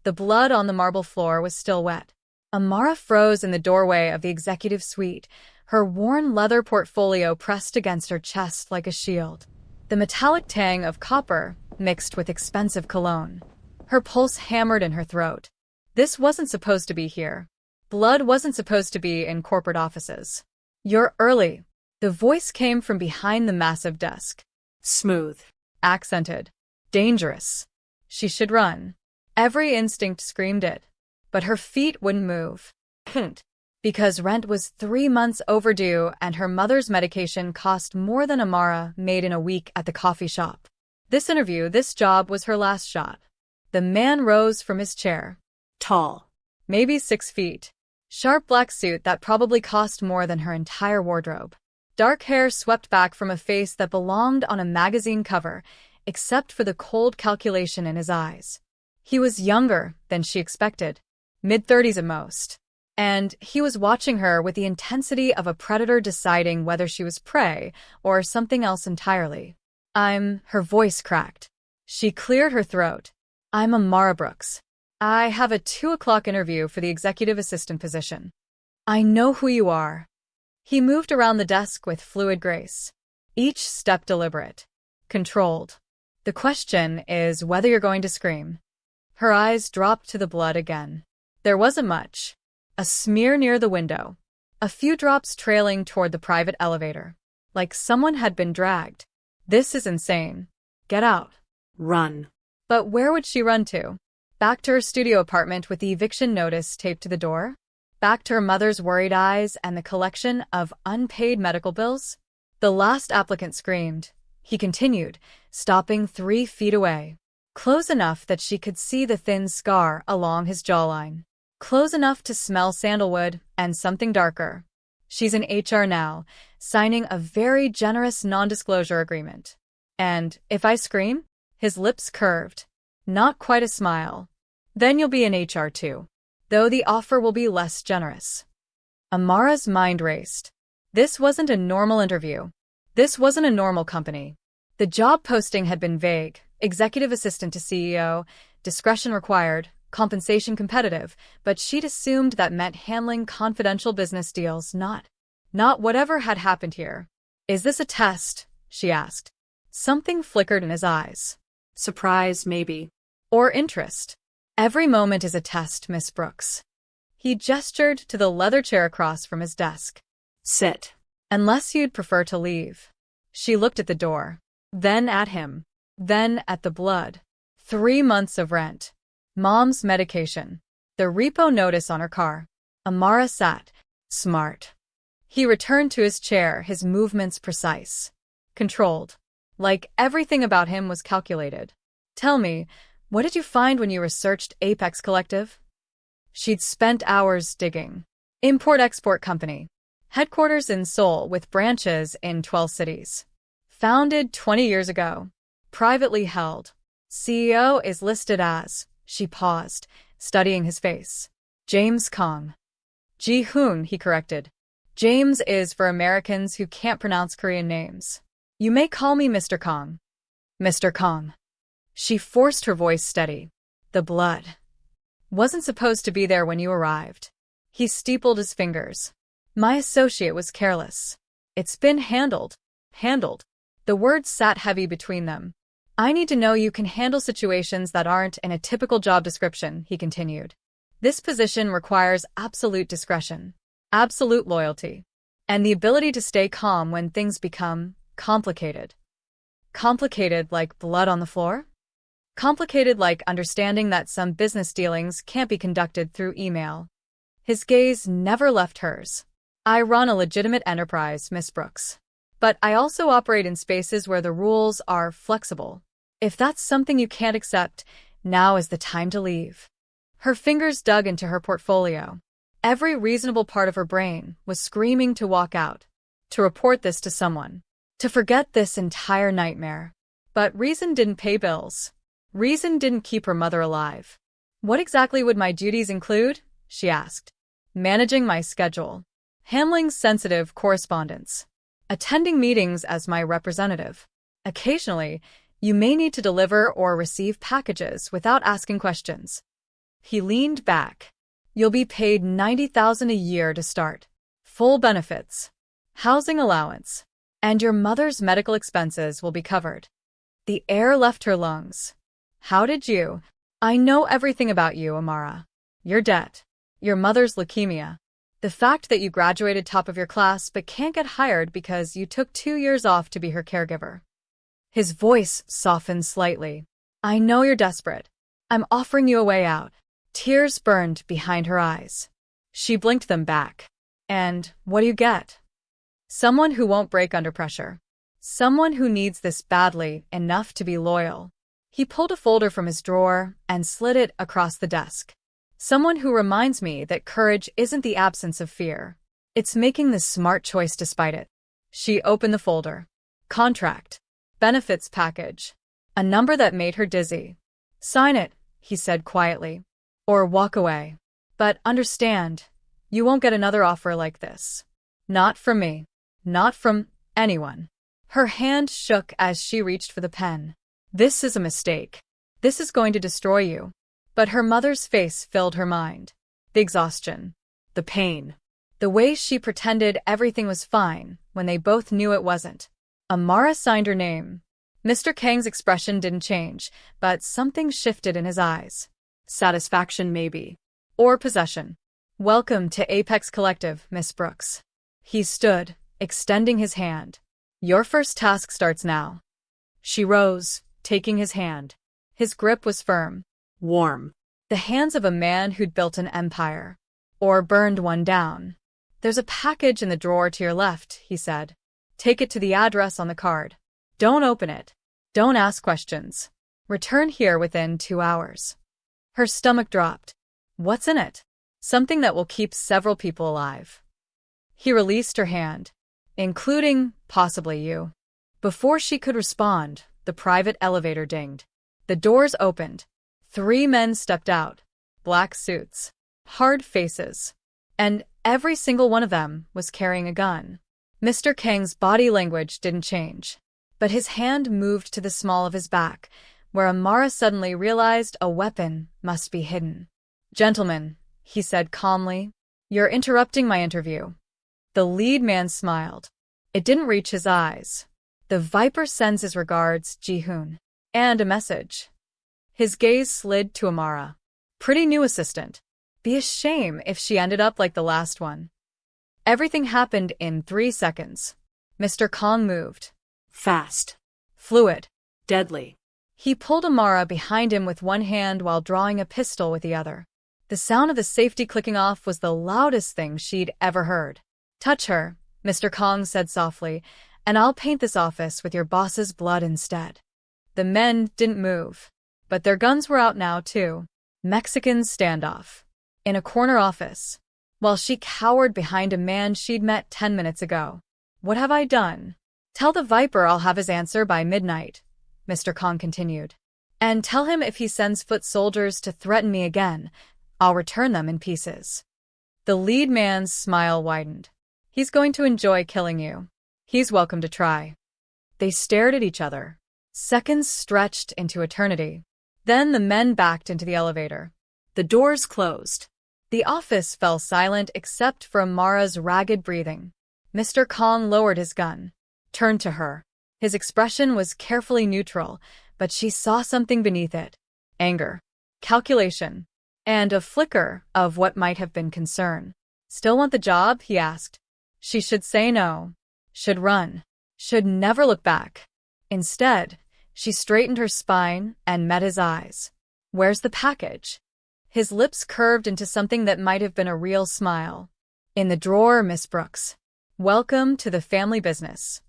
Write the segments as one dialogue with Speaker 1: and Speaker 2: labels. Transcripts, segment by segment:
Speaker 1: The blood on the marble floor was still wet. Amara froze in the doorway of the executive suite, her worn leather portfolio pressed against her chest like a shield. The metallic tang of copper mixed with expensive cologne. Her pulse hammered in her throat. This wasn't supposed to be here. Blood wasn't supposed to be in corporate offices. "You're early." The voice came from behind the massive desk.
Speaker 2: Smooth.
Speaker 1: Accented. Dangerous. She should run. Every instinct screamed it. But her feet wouldn't move. Because rent was 3 months overdue and her mother's medication cost more than Amara made in a week at the coffee shop. This interview, this job was her last shot. The man rose from his chair.
Speaker 2: Tall.
Speaker 1: Maybe 6 feet. Sharp black suit that probably cost more than her entire wardrobe. Dark hair swept back from a face that belonged on a magazine cover, except for the cold calculation in his eyes. He was younger than she expected. Mid-30s at most. And he was watching her with the intensity of a predator deciding whether she was prey or something else entirely. Her voice cracked. She cleared her throat. "I'm Amara Brooks. I have a 2 o'clock interview for the executive assistant position." "I know who you are." He moved around the desk with fluid grace. Each step deliberate. Controlled. "The question is whether you're going to scream." Her eyes dropped to the blood again. There wasn't much. A smear near the window. A few drops trailing toward the private elevator. Like someone had been dragged. This is insane. Get out.
Speaker 2: Run.
Speaker 1: But where would she run to? Back to her studio apartment with the eviction notice taped to the door? Back to her mother's worried eyes and the collection of unpaid medical bills? The last applicant screamed. He continued, stopping 3 feet away. Close enough that she could see the thin scar along his jawline. Close enough to smell sandalwood and something darker. She's in HR now, signing a very generous non-disclosure agreement. And if I scream? His lips curved. Not quite a smile. Then you'll be in HR too. Though the offer will be less generous. Amara's mind raced. This wasn't a normal interview. This wasn't a normal company. The job posting had been vague. Executive assistant to CEO, discretion required, compensation competitive, but she'd assumed that meant handling confidential business deals, not whatever had happened here. "Is this a test?" she asked. Something flickered in his eyes.
Speaker 2: Surprise, maybe.
Speaker 1: Or interest. "Every moment is a test, Miss Brooks." He gestured to the leather chair across from his desk.
Speaker 2: Sit.
Speaker 1: "Unless you'd prefer to leave." She looked at the door. Then at him. Then at the blood. 3 months of rent. Mom's medication. The repo notice on her car. Amara sat. Smart. He returned to his chair, his movements precise. Controlled. Like everything about him was calculated. "Tell me, what did you find when you researched Apex Collective?" She'd spent hours digging. Import-export company. Headquarters in Seoul with branches in 12 cities. Founded 20 years ago. Privately held. CEO is listed as... She paused, studying his face. "James Kong." "Ji-hoon," he corrected. "James is for Americans who can't pronounce Korean names. You may call me Mr. Kong." "Mr. Kong." She forced her voice steady. "The blood wasn't supposed to be there when you arrived." He steepled his fingers. "My associate was careless. It's been handled." Handled. The words sat heavy between them. "I need to know you can handle situations that aren't in a typical job description," he continued. "This position requires absolute discretion, absolute loyalty, and the ability to stay calm when things become complicated." Complicated like blood on the floor? Complicated like understanding that some business dealings can't be conducted through email. His gaze never left hers. "I run a legitimate enterprise, Miss Brooks. But I also operate in spaces where the rules are flexible. If that's something you can't accept, now is the time to leave." Her fingers dug into her portfolio. Every reasonable part of her brain was screaming to walk out, to report this to someone, to forget this entire nightmare. But reason didn't pay bills. Reason didn't keep her mother alive. "What exactly would my duties include?" she asked. "Managing my schedule. Handling sensitive correspondence. Attending meetings as my representative. Occasionally, you may need to deliver or receive packages without asking questions." He leaned back. You'll be paid $90,000 a year to start. Full benefits, housing allowance, and your mother's medical expenses will be covered. The air left her lungs. How did you? I know everything about you, Amara. Your debt, your mother's leukemia, the fact that you graduated top of your class but can't get hired because you took 2 years off to be her caregiver. His voice softened slightly. I know you're desperate. I'm offering you a way out. Tears burned behind her eyes. She blinked them back. And what do you get? Someone who won't break under pressure. Someone who needs this badly enough to be loyal. He pulled a folder from his drawer and slid it across the desk. Someone who reminds me that courage isn't the absence of fear. It's making the smart choice despite it. She opened the folder. Contract. Benefits package. A number that made her dizzy. Sign it, he said quietly. Or walk away. But understand, you won't get another offer like this. Not from me. Not from anyone. Her hand shook as she reached for the pen. This is a mistake. This is going to destroy you. But her mother's face filled her mind. The exhaustion. The pain. The way she pretended everything was fine when they both knew it wasn't. Amara signed her name. Mr. Kang's expression didn't change, but something shifted in his eyes. Satisfaction, maybe. Or possession. Welcome to Apex Collective, Miss Brooks. He stood, extending his hand. Your first task starts now. She rose, taking his hand. His grip was firm. Warm. The hands of a man who'd built an empire. Or burned one down. There's a package in the drawer to your left, he said. Take it to the address on the card. Don't open it. Don't ask questions. Return here within 2 hours. Her stomach dropped. What's in it? Something that will keep several people alive. He released her hand. Including, possibly you. Before she could respond, the private elevator dinged. The doors opened. 3 men stepped out. Black suits. Hard faces. And every single one of them was carrying a gun. Mr. Kang's body language didn't change. But his hand moved to the small of his back, where Amara suddenly realized a weapon must be hidden. Gentlemen, he said calmly, you're interrupting my interview. The lead man smiled. It didn't reach his eyes. The Viper sends his regards, Ji-hoon. And a message. His gaze slid to Amara. Pretty new assistant. Be a shame if she ended up like the last one. Everything happened in 3 seconds. Mr. Kang moved.
Speaker 2: Fast.
Speaker 1: Fluid.
Speaker 2: Deadly.
Speaker 1: He pulled Amara behind him with one hand while drawing a pistol with the other. The sound of the safety clicking off was the loudest thing she'd ever heard. Touch her, Mr. Kang said softly, and I'll paint this office with your boss's blood instead. The men didn't move. But their guns were out now, too. Mexican standoff. In a corner office. While she cowered behind a man she'd met 10 minutes ago. What have I done? Tell the Viper I'll have his answer by midnight, Mr. Kang continued. And tell him if he sends foot soldiers to threaten me again, I'll return them in pieces. The lead man's smile widened. He's going to enjoy killing you. He's welcome to try. They stared at each other. Seconds stretched into eternity. Then the men backed into the elevator. The doors closed. The office fell silent except for Amara's ragged breathing. Mr. Kang lowered his gun. Turned to her. His expression was carefully neutral, but she saw something beneath it. Anger. Calculation. And a flicker of what might have been concern. Still want the job? He asked. She should say no. Should run. Should never look back. Instead, she straightened her spine and met his eyes. Where's the package? His lips curved into something that might have been a real smile. In the drawer, Miss Brooks. Welcome to the family business.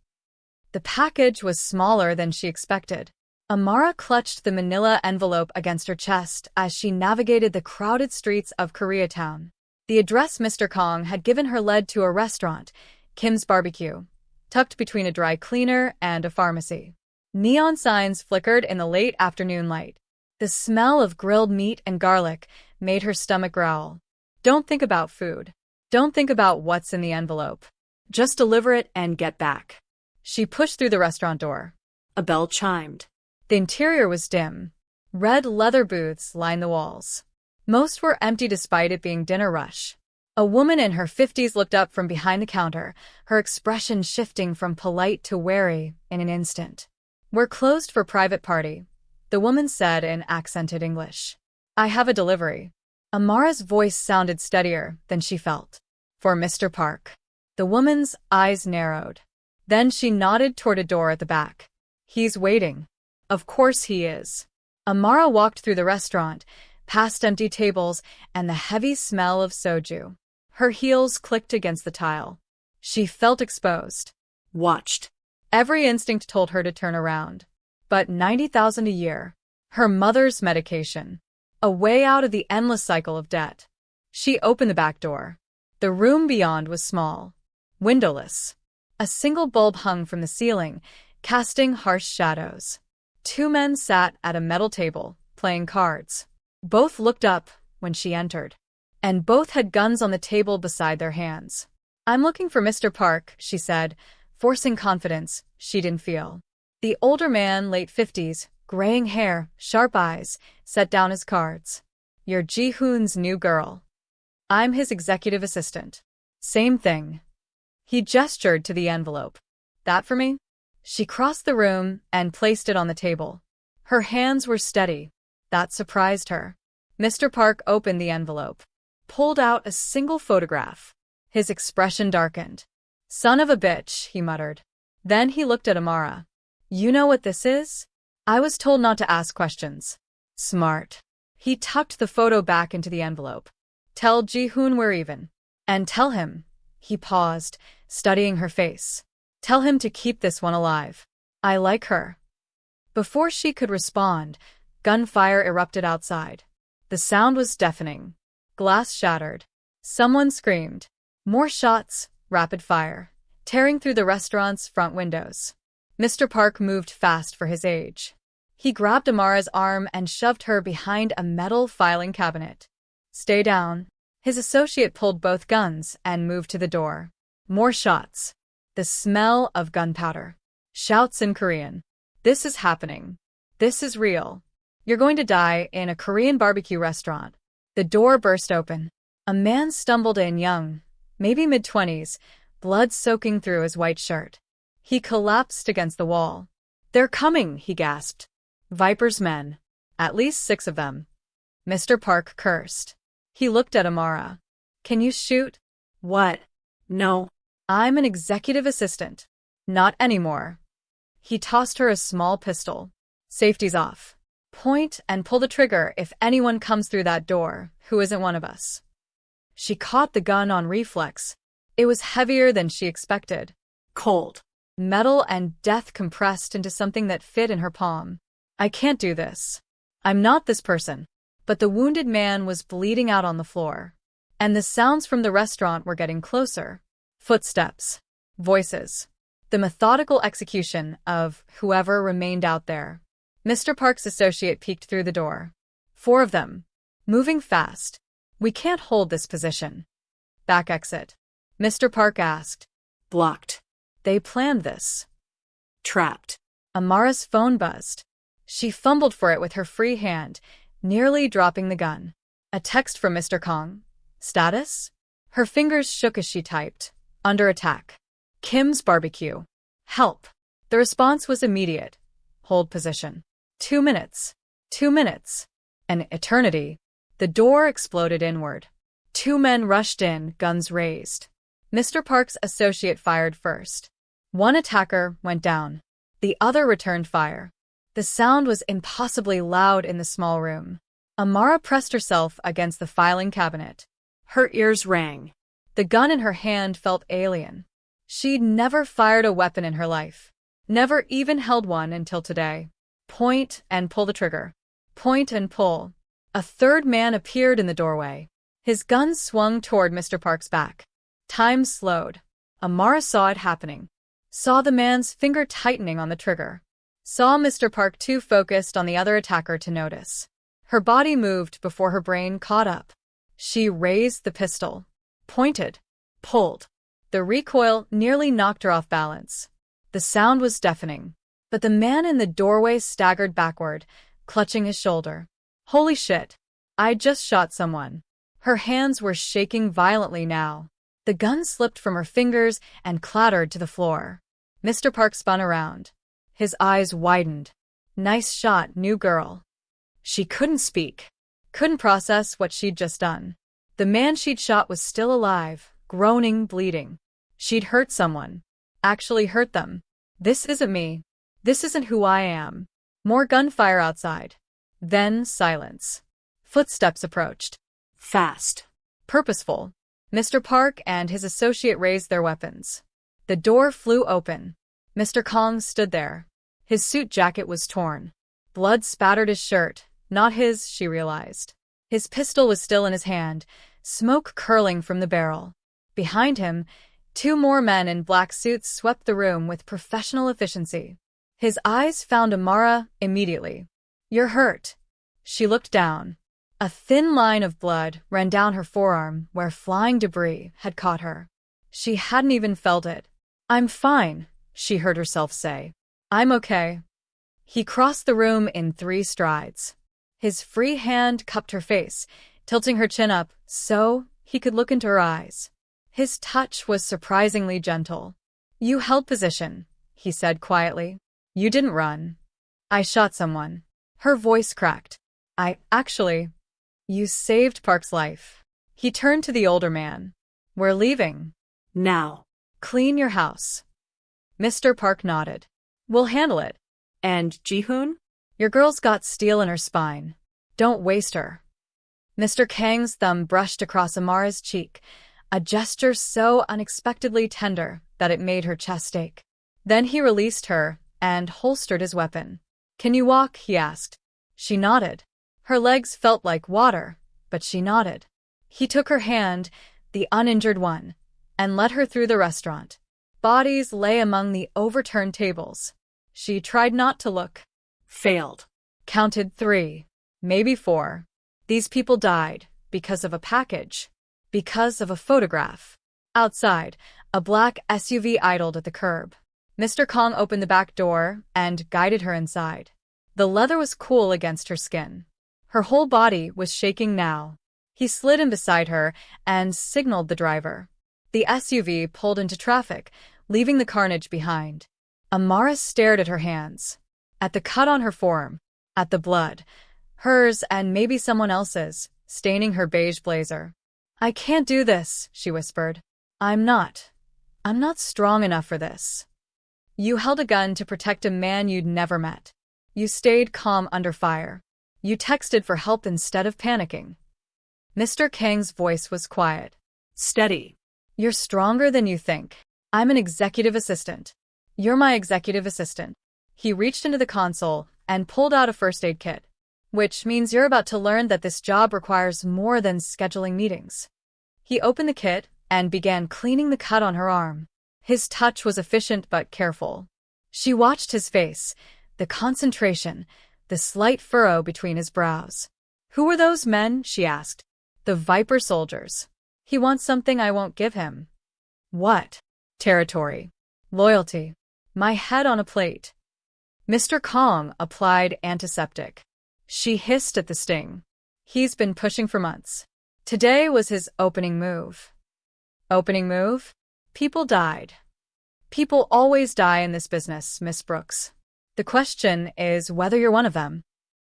Speaker 1: The package was smaller than she expected. Amara clutched the manila envelope against her chest as she navigated the crowded streets of Koreatown. The address Mr. Kang had given her led to a restaurant, Kim's Barbecue, tucked between a dry cleaner and a pharmacy. Neon signs flickered in the late afternoon light. The smell of grilled meat and garlic made her stomach growl. Don't think about food. Don't think about what's in the envelope. Just deliver it and get back. She pushed through the restaurant door.
Speaker 2: A bell chimed.
Speaker 1: The interior was dim. Red leather booths lined the walls. Most were empty despite it being dinner rush. A woman in her 50s looked up from behind the counter, her expression shifting from polite to wary in an instant. "We're closed for private party," the woman said in accented English. "I have a delivery." Amara's voice sounded steadier than she felt. "For Mr. Park." The woman's eyes narrowed. Then she nodded toward a door at the back. "He's waiting." "Of course he is." Amara walked through the restaurant, past empty tables and the heavy smell of soju. Her heels clicked against the tile. She felt exposed.
Speaker 2: Watched.
Speaker 1: Every instinct told her to turn around. But 90,000 a year. Her mother's medication. A way out of the endless cycle of debt. She opened the back door. The room beyond was small. Windowless. A single bulb hung from the ceiling, casting harsh shadows. Two men sat at a metal table, playing cards. Both looked up when she entered. And both had guns on the table beside their hands. "I'm looking for Mr. Park," she said, forcing confidence she didn't feel. The older man, late 50s, graying hair, sharp eyes, set down his cards. "You're Ji-hoon's new girl." "I'm his executive assistant." "Same thing." He gestured to the envelope. "That for me?" She crossed the room and placed it on the table. Her hands were steady. That surprised her. Mr. Park opened the envelope. Pulled out a single photograph. His expression darkened. "Son of a bitch," he muttered. Then he looked at Amara. "You know what this is?" "I was told not to ask questions." "Smart." He tucked the photo back into the envelope. "Tell Ji-hoon we're even. And tell him," he paused, studying her face. "Tell him to keep this one alive. I like her." Before she could respond, gunfire erupted outside. The sound was deafening. Glass shattered. Someone screamed. More shots, rapid fire, tearing through the restaurant's front windows. Mr. Park moved fast for his age. He grabbed Amara's arm and shoved her behind a metal filing cabinet. "Stay down." His associate pulled both guns and moved to the door. More shots. The smell of gunpowder. Shouts in Korean. "This is happening. This is real. You're going to die in a Korean barbecue restaurant." The door burst open. A man stumbled in, young, maybe mid-20s, blood soaking through his white shirt. He collapsed against the wall. "They're coming," he gasped. "Viper's men. At least 6 of them." Mr. Park cursed. He looked at Amara. "Can you shoot?"
Speaker 2: "What? No."
Speaker 1: "I'm an executive assistant." "Not anymore." He tossed her a small pistol. "Safety's off. Point and pull the trigger if anyone comes through that door who isn't one of us." She caught the gun on reflex. It was heavier than she expected.
Speaker 2: Cold.
Speaker 1: Metal and death compressed into something that fit in her palm. "I can't do this. I'm not this person." But the wounded man was bleeding out on the floor. And the sounds from the restaurant were getting closer. Footsteps. Voices. The methodical execution of whoever remained out there. Mr. Park's associate peeked through the door. 4 of them. Moving fast. "We can't hold this position." "Back exit." Mr. Park asked.
Speaker 2: Blocked.
Speaker 1: "They planned this."
Speaker 2: Trapped.
Speaker 1: Amara's phone buzzed. She fumbled for it with her free hand, nearly dropping the gun. A text from Mr. Kong. Status? Her fingers shook as she typed. Under attack. Kim's barbecue. Help. The response was immediate. Hold position. 2 minutes. 2 minutes. An eternity. The door exploded inward. 2 men rushed in, guns raised. Mr. Park's associate fired first. One attacker went down. The other returned fire. The sound was impossibly loud in the small room. Amara pressed herself against the filing cabinet. Her ears rang. The gun in her hand felt alien. She'd never fired a weapon in her life. Never even held one until today. Point and pull the trigger. Point and pull. A third man appeared in the doorway. His gun swung toward Mr. Park's back. Time slowed. Amara saw it happening. Saw the man's finger tightening on the trigger. Saw Mr. Park too focused on the other attacker to notice. Her body moved before her brain caught up. She raised the pistol. Pointed. Pulled. The recoil nearly knocked her off balance. The sound was deafening. But the man in the doorway staggered backward, clutching his shoulder. Holy shit. I just shot someone. Her hands were shaking violently now. The gun slipped from her fingers and clattered to the floor. Mr. Park spun around. His eyes widened. Nice shot, new girl. She couldn't speak. Couldn't process what she'd just done. The man she'd shot was still alive, groaning, bleeding. She'd hurt someone. Actually hurt them. This isn't me. This isn't who I am. More gunfire outside. Then silence. Footsteps approached.
Speaker 2: Fast.
Speaker 1: Purposeful. Mr. Park and his associate raised their weapons. The door flew open. Mr. Kong stood there. His suit jacket was torn. Blood spattered his shirt. Not his, she realized. His pistol was still in his hand, smoke curling from the barrel. Behind him, 2 more men in black suits swept the room with professional efficiency. His eyes found Amara immediately. You're hurt. She looked down. A thin line of blood ran down her forearm where flying debris had caught her. She hadn't even felt it. I'm fine, she heard herself say. I'm okay. He crossed the room in 3 strides. His free hand cupped her face, tilting her chin up so he could look into her eyes. His touch was surprisingly gentle. You held position, he said quietly. You didn't run. I shot someone. Her voice cracked. You saved Park's life. He turned to the older man. We're leaving.
Speaker 2: Now.
Speaker 1: Clean your house. Mr. Park nodded. We'll handle it.
Speaker 2: And Jihoon?
Speaker 1: Your girl's got steel in her spine. Don't waste her. Mr. Kang's thumb brushed across Amara's cheek, a gesture so unexpectedly tender that it made her chest ache. Then he released her and holstered his weapon. Can you walk? He asked. She nodded. Her legs felt like water, but she nodded. He took her hand, the uninjured one, and led her through the restaurant. Bodies lay among the overturned tables. She tried not to look.
Speaker 2: Failed.
Speaker 1: Counted 3, maybe 4. These people died because of a package, because of a photograph. Outside, a black SUV idled at the curb. Mr. Kong opened the back door and guided her inside. The leather was cool against her skin. Her whole body was shaking now. He slid in beside her and signaled the driver. The SUV pulled into traffic, leaving the carnage behind. Amara stared at her hands, at the cut on her forearm, at the blood, hers and maybe someone else's, staining her beige blazer. I can't do this, she whispered. I'm not strong enough for this. You held a gun to protect a man you'd never met. You stayed calm under fire. You texted for help instead of panicking. Mr. Kang's voice was quiet.
Speaker 2: Steady.
Speaker 1: You're stronger than you think. I'm an executive assistant. You're my executive assistant. He reached into the console and pulled out a first aid kit, which means you're about to learn that this job requires more than scheduling meetings. He opened the kit and began cleaning the cut on her arm. His touch was efficient but careful. She watched his face, the concentration, the slight furrow between his brows. Who were those men? She asked. The Viper soldiers. He wants something I won't give him. What? Territory. Loyalty. My head on a plate. Mr. Kong applied antiseptic. She hissed at the sting. He's been pushing for months. Today was his opening move. Opening move? People died. People always die in this business, Miss Brooks. The question is whether you're one of them.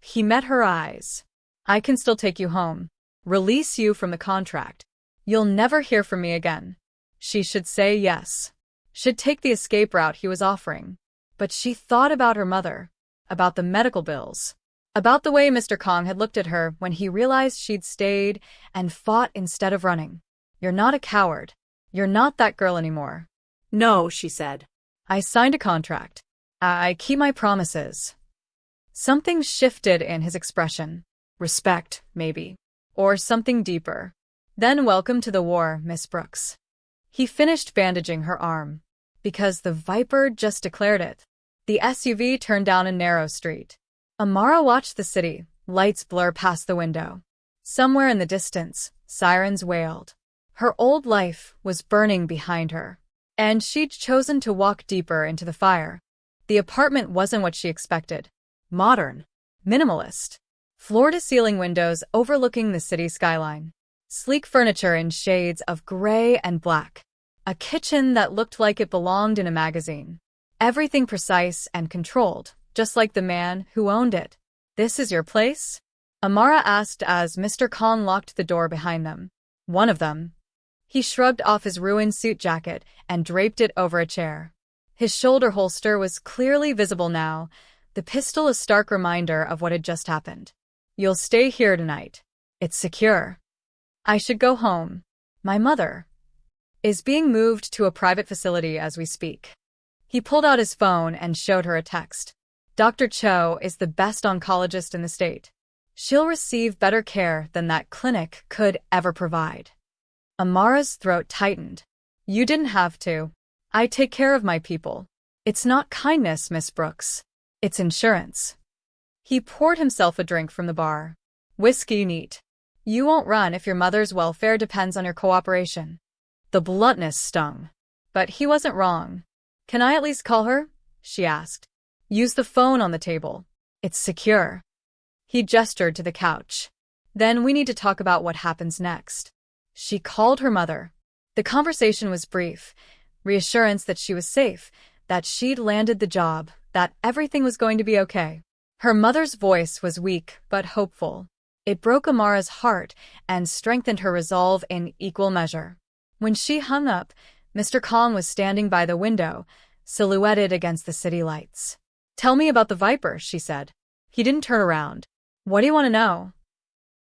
Speaker 1: He met her eyes. I can still take you home. Release you from the contract. You'll never hear from me again. She should say yes. Should take the escape route he was offering. But she thought about her mother, about the medical bills, about the way Mr. Kong had looked at her when he realized she'd stayed and fought instead of running. You're not a coward. You're not that girl anymore.
Speaker 2: No, she said.
Speaker 1: I signed a contract. I keep my promises. Something shifted in his expression. Respect, maybe. Or something deeper. Then welcome to the war, Miss Brooks. He finished bandaging her arm. Because the Viper just declared it. The SUV turned down a narrow street. Amara watched the city, lights blur past the window. Somewhere in the distance, sirens wailed. Her old life was burning behind her. And she'd chosen to walk deeper into the fire. The apartment wasn't what she expected. Modern. Minimalist. Floor-to-ceiling windows overlooking the city skyline. Sleek furniture in shades of gray and black. A kitchen that looked like it belonged in a magazine. Everything precise and controlled, just like the man who owned it. "This is your place?" Amara asked as Mr. Kong locked the door behind them. "One of them." He shrugged off his ruined suit jacket and draped it over a chair. His shoulder holster was clearly visible now, the pistol a stark reminder of what had just happened. "You'll stay here tonight. It's secure. I should go home. My mother is being moved to a private facility as we speak." He pulled out his phone and showed her a text. "Dr. Cho is the best oncologist in the state. She'll receive better care than that clinic could ever provide." Amara's throat tightened. "You didn't have to. I take care of my people. It's not kindness, Miss Brooks. It's insurance." He poured himself a drink from the bar. "Whiskey neat. You won't run if your mother's welfare depends on your cooperation." The bluntness stung. But he wasn't wrong. "Can I at least call her?" she asked. "Use the phone on the table. It's secure." He gestured to the couch. "Then we need to talk about what happens next." She called her mother. The conversation was brief. Reassurance that she was safe, that she'd landed the job, that everything was going to be okay. Her mother's voice was weak but hopeful. It broke Amara's heart and strengthened her resolve in equal measure. When she hung up, Mr. Kong was standing by the window, silhouetted against the city lights. "Tell me about the Viper," she said. He didn't turn around. "What do you want to know?"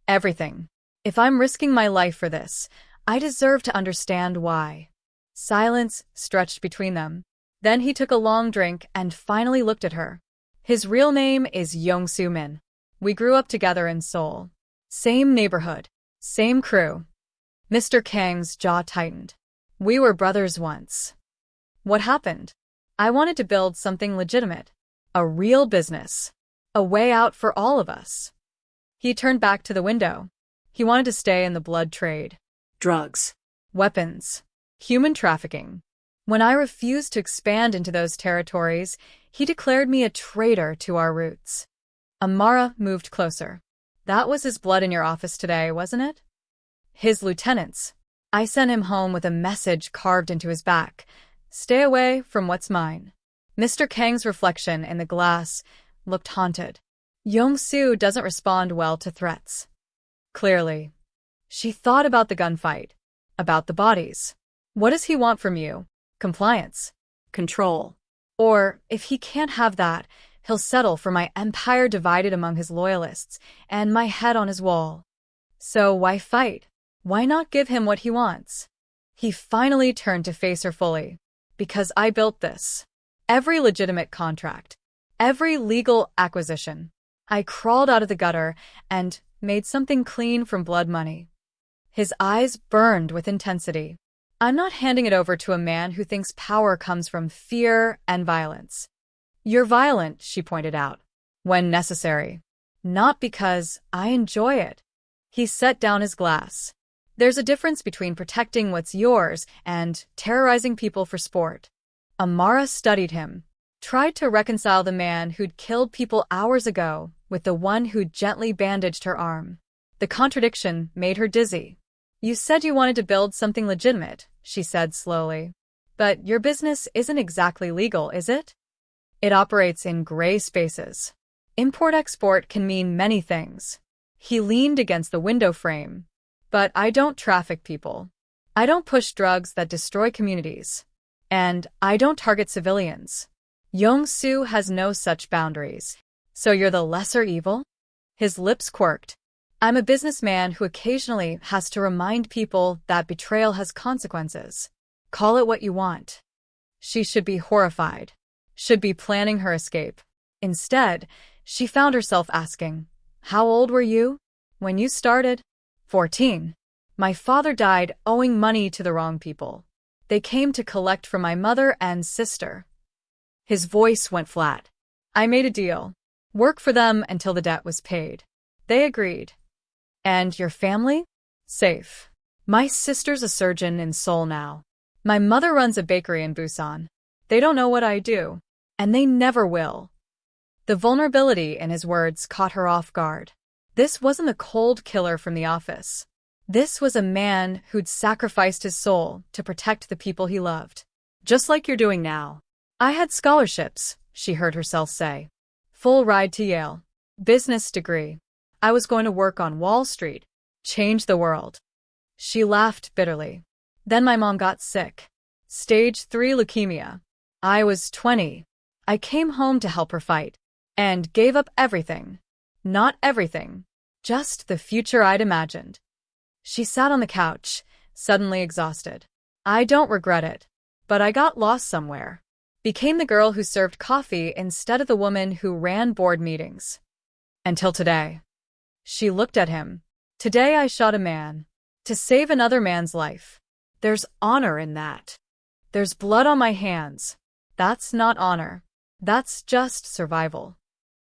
Speaker 1: "Everything. If I'm risking my life for this, I deserve to understand why." Silence stretched between them. Then he took a long drink and finally looked at her. "His real name is Yong-Soo Min. We grew up together in Seoul. Same neighborhood. Same crew." Mr. Kang's jaw tightened. "We were brothers once." "What happened?" "I wanted to build something legitimate. A real business. A way out for all of us." He turned back to the window. He wanted to stay in the blood trade.
Speaker 2: Drugs.
Speaker 1: Weapons. Human trafficking. When I refused to expand into those territories, he declared me a traitor to our roots. Amara moved closer. "That was his blood in your office today, wasn't it?" "His lieutenant's. I sent him home with a message carved into his back. Stay away from what's mine." Mr. Kang's reflection in the glass looked haunted. Yong-Soo doesn't respond well to threats. Clearly. She thought about the gunfight. About the bodies. What does he want from you? Compliance.
Speaker 2: Control.
Speaker 1: Or, if he can't have that, he'll settle for my empire divided among his loyalists and my head on his wall. So why fight? Why not give him what he wants? He finally turned to face her fully. "Because I built this. Every legitimate contract. Every legal acquisition. I crawled out of the gutter and made something clean from blood money." His eyes burned with intensity. "I'm not handing it over to a man who thinks power comes from fear and violence." "You're violent," she pointed out, "when necessary. Not because I enjoy it." He set down his glass. "There's a difference between protecting what's yours and terrorizing people for sport." Amara studied him, tried to reconcile the man who'd killed people hours ago with the one who'd gently bandaged her arm. The contradiction made her dizzy. "You said you wanted to build something legitimate," she said slowly. "But your business isn't exactly legal, is it? It operates in gray spaces. Import-export can mean many things." He leaned against the window frame. "But I don't traffic people. I don't push drugs that destroy communities. And I don't target civilians. Yong-Soo has no such boundaries. So you're the lesser evil?" His lips quirked. "I'm a businessman who occasionally has to remind people that betrayal has consequences. Call it what you want." She should be horrified. Should be planning her escape. Instead, she found herself asking, "How old were you when you started?" 14. "My father died owing money to the wrong people. They came to collect from my mother and sister." His voice went flat. "I made a deal. Work for them until the debt was paid. They agreed. And your family? Safe. My sister's a surgeon in Seoul now. My mother runs a bakery in Busan. They don't know what I do. And they never will." The vulnerability in his words caught her off guard. This wasn't a cold killer from the office. This was a man who'd sacrificed his soul to protect the people he loved.
Speaker 2: Just like you're doing now.
Speaker 1: I had scholarships, she heard herself say. Full ride to Yale. Business degree. I was going to work on Wall Street. Change the world. She laughed bitterly. Then my mom got sick. Stage 3 leukemia. I was 20. I came home to help her fight. And gave up everything. Not everything. Just the future I'd imagined. She sat on the couch, suddenly exhausted. I don't regret it. But I got lost somewhere. Became the girl who served coffee instead of the woman who ran board meetings. Until today. She looked at him. Today I shot a man. To save another man's life. There's honor in that. There's blood on my hands. That's not honor. That's just survival.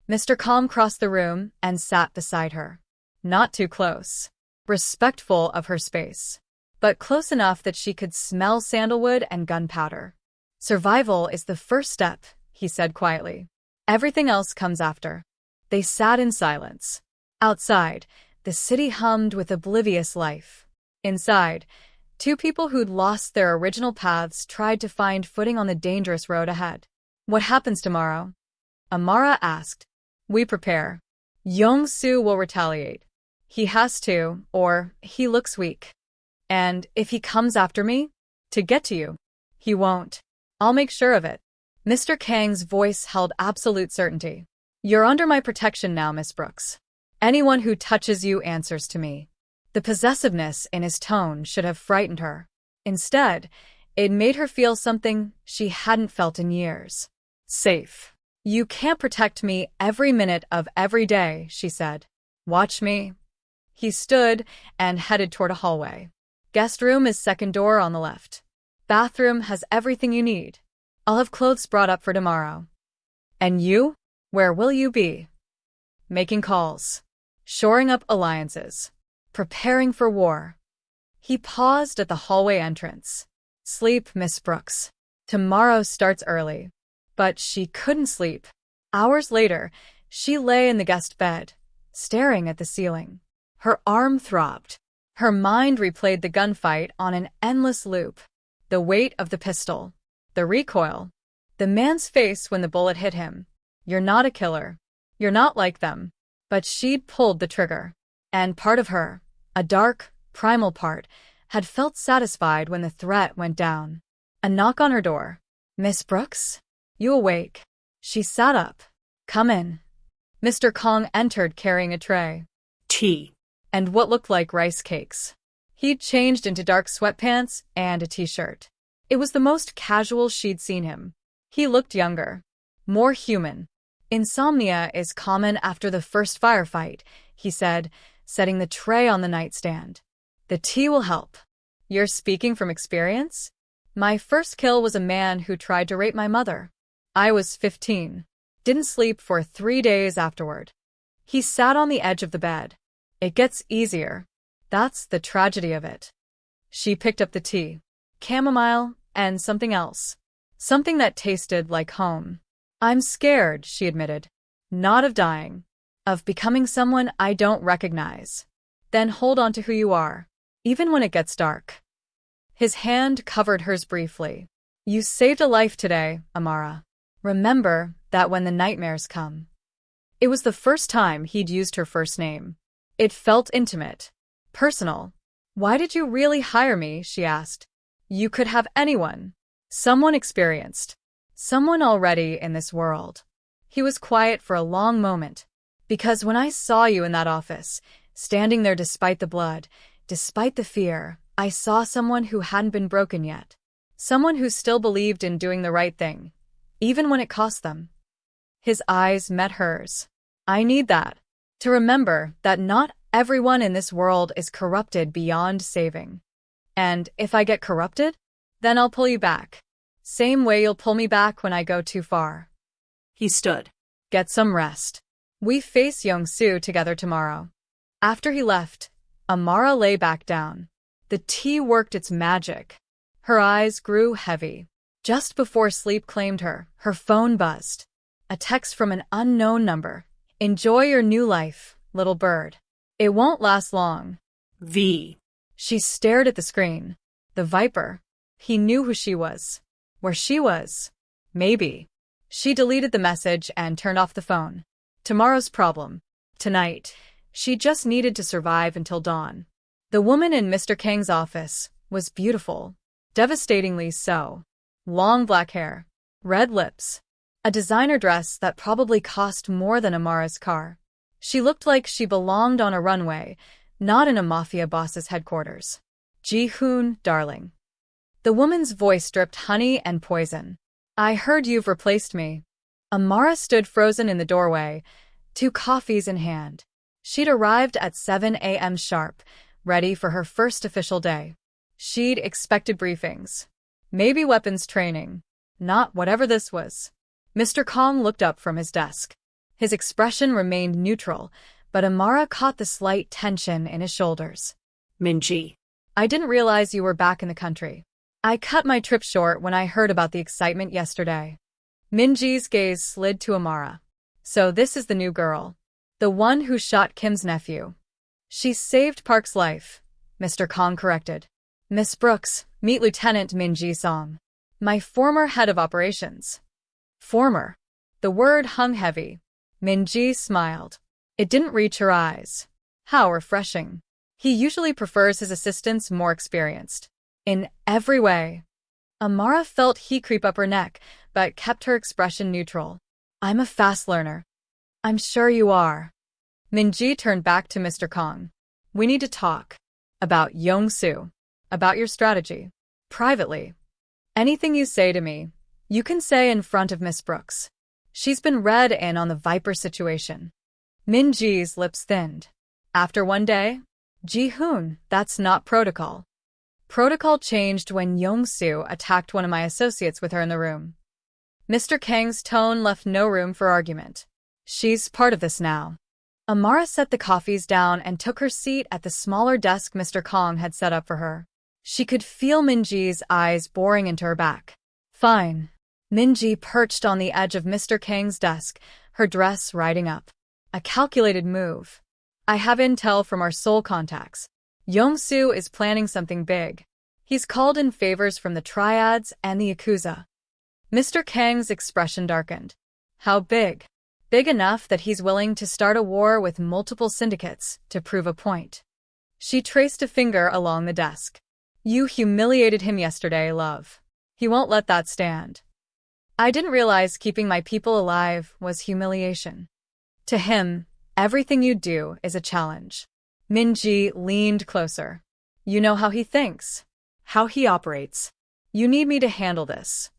Speaker 1: Mr. Calm crossed the room and sat beside her. Not too close. Respectful of her space. But close enough that she could smell sandalwood and gunpowder. Survival is the first step, he said quietly. Everything else comes after. They sat in silence. Outside, the city hummed with oblivious life. Inside, two people who'd lost their original paths tried to find footing on the dangerous road ahead. What happens tomorrow? Amara asked. We prepare. Yong-soo will retaliate. He has to, or he looks weak. And if he comes after me, to get to you, he won't. I'll make sure of it. Mr. Kang's voice held absolute certainty. You're under my protection now, Miss Brooks. Anyone who touches you answers to me. The possessiveness in his tone should have frightened her. Instead, it made her feel something she hadn't felt in years. Safe. You can't protect me every minute of every day, she said. Watch me. He stood and headed toward a hallway. Guest room is second door on the left. Bathroom has everything you need. I'll have clothes brought up for tomorrow. And you? Where will you be? Making calls. Shoring up alliances. Preparing for war. He paused at the hallway entrance. Sleep, Miss Brooks. Tomorrow starts early. But she couldn't sleep. Hours later, she lay in the guest bed, staring at the ceiling. Her arm throbbed. Her mind replayed the gunfight on an endless loop. The weight of the pistol. The recoil. The man's face when the bullet hit him. You're not a killer. You're not like them. But she'd pulled the trigger. And part of her, a dark, primal part, had felt satisfied when the threat went down. A knock on her door. Miss Brooks? You awake? She sat up. Come in. Mr. Kong entered carrying a tray.
Speaker 2: Tea.
Speaker 1: And what looked like rice cakes. He'd changed into dark sweatpants and a t-shirt. It was the most casual she'd seen him. He looked younger. More human. Insomnia is common after the first firefight, he said, setting the tray on the nightstand. The tea will help. You're speaking from experience? My first kill was a man who tried to rape my mother. I was 15. Didn't sleep for 3 days afterward. He sat on the edge of the bed. It gets easier. That's the tragedy of it. She picked up the tea. Chamomile and something else. Something that tasted like home. I'm scared, she admitted. Not of dying. Of becoming someone I don't recognize. Then hold on to who you are, even when it gets dark. His hand covered hers briefly. You saved a life today, Amara. Remember that when the nightmares come. It was the first time he'd used her first name. It felt intimate. Personal. Why did you really hire me? She asked. You could have anyone. Someone experienced. Someone already in this world. He was quiet for a long moment. Because when I saw you in that office, standing there despite the blood, despite the fear, I saw someone who hadn't been broken yet. Someone who still believed in doing the right thing, even when it cost them. His eyes met hers. I need that. To remember that not everyone in this world is corrupted beyond saving. And if I get corrupted, then I'll pull you back. Same way you'll pull me back when I go too far.
Speaker 2: He stood.
Speaker 1: Get some rest. We face Yong-soo together tomorrow. After he left, Amara lay back down. The tea worked its magic. Her eyes grew heavy. Just before sleep claimed her, her phone buzzed. A text from an unknown number. Enjoy your new life. little bird. It won't last long.
Speaker 2: V.
Speaker 1: She stared at the screen. The Viper. He knew who she was. Where she was. Maybe. She deleted the message and turned off the phone. Tomorrow's problem. Tonight. She just needed to survive until dawn. The woman in Mr. Kang's office was beautiful. Devastatingly so. Long black hair. Red lips. A designer dress that probably cost more than Amara's car. She looked like she belonged on a runway, not in a mafia boss's headquarters. Ji-hoon, darling. The woman's voice dripped honey and poison. I heard you've replaced me. Amara stood frozen in the doorway, 2 coffees in hand. She'd arrived at 7 a.m. sharp, ready for her first official day. She'd expected briefings. Maybe weapons training. Not whatever this was. Mr. Kong looked up from his desk. His expression remained neutral, but Amara caught the slight tension in his shoulders.
Speaker 2: Minji.
Speaker 1: I didn't realize you were back in the country. I cut my trip short when I heard about the excitement yesterday. Minji's gaze slid to Amara. So this is the new girl. The one who shot Kim's nephew. She saved Park's life, Mr. Kong corrected. Miss Brooks, meet Lieutenant Minji Song. My former head of operations. Former. The word hung heavy. Minji smiled. It didn't reach her eyes. How refreshing. He usually prefers his assistants more experienced. In every way. Amara felt heat creep up her neck, but kept her expression neutral. I'm a fast learner. I'm sure you are. Minji turned back to Mr. Kong. We need to talk. About Yong-soo. About your strategy. Privately. Anything you say to me, you can say in front of Miss Brooks. She's been read in on the Viper situation. Minji's lips thinned. After one day? Ji-hoon, that's not protocol. Protocol changed when Yong-soo attacked one of my associates with her in the room. Mr. Kang's tone left no room for argument. She's part of this now. Amara set the coffees down and took her seat at the smaller desk Mr. Kong had set up for her. She could feel Minji's eyes boring into her back. Fine. Minji perched on the edge of Mr. Kang's desk, her dress riding up. A calculated move. I have intel from our soul contacts. Yong-soo is planning something big. He's called in favors from the Triads and the Yakuza. Mr. Kang's expression darkened. How big? Big enough that he's willing to start a war with multiple syndicates to prove a point. She traced a finger along the desk. You humiliated him yesterday, love. He won't let that stand. I didn't realize keeping my people alive was humiliation. To him, everything you do is a challenge. Minji leaned closer. You know how he thinks. How he operates. You need me to handle this.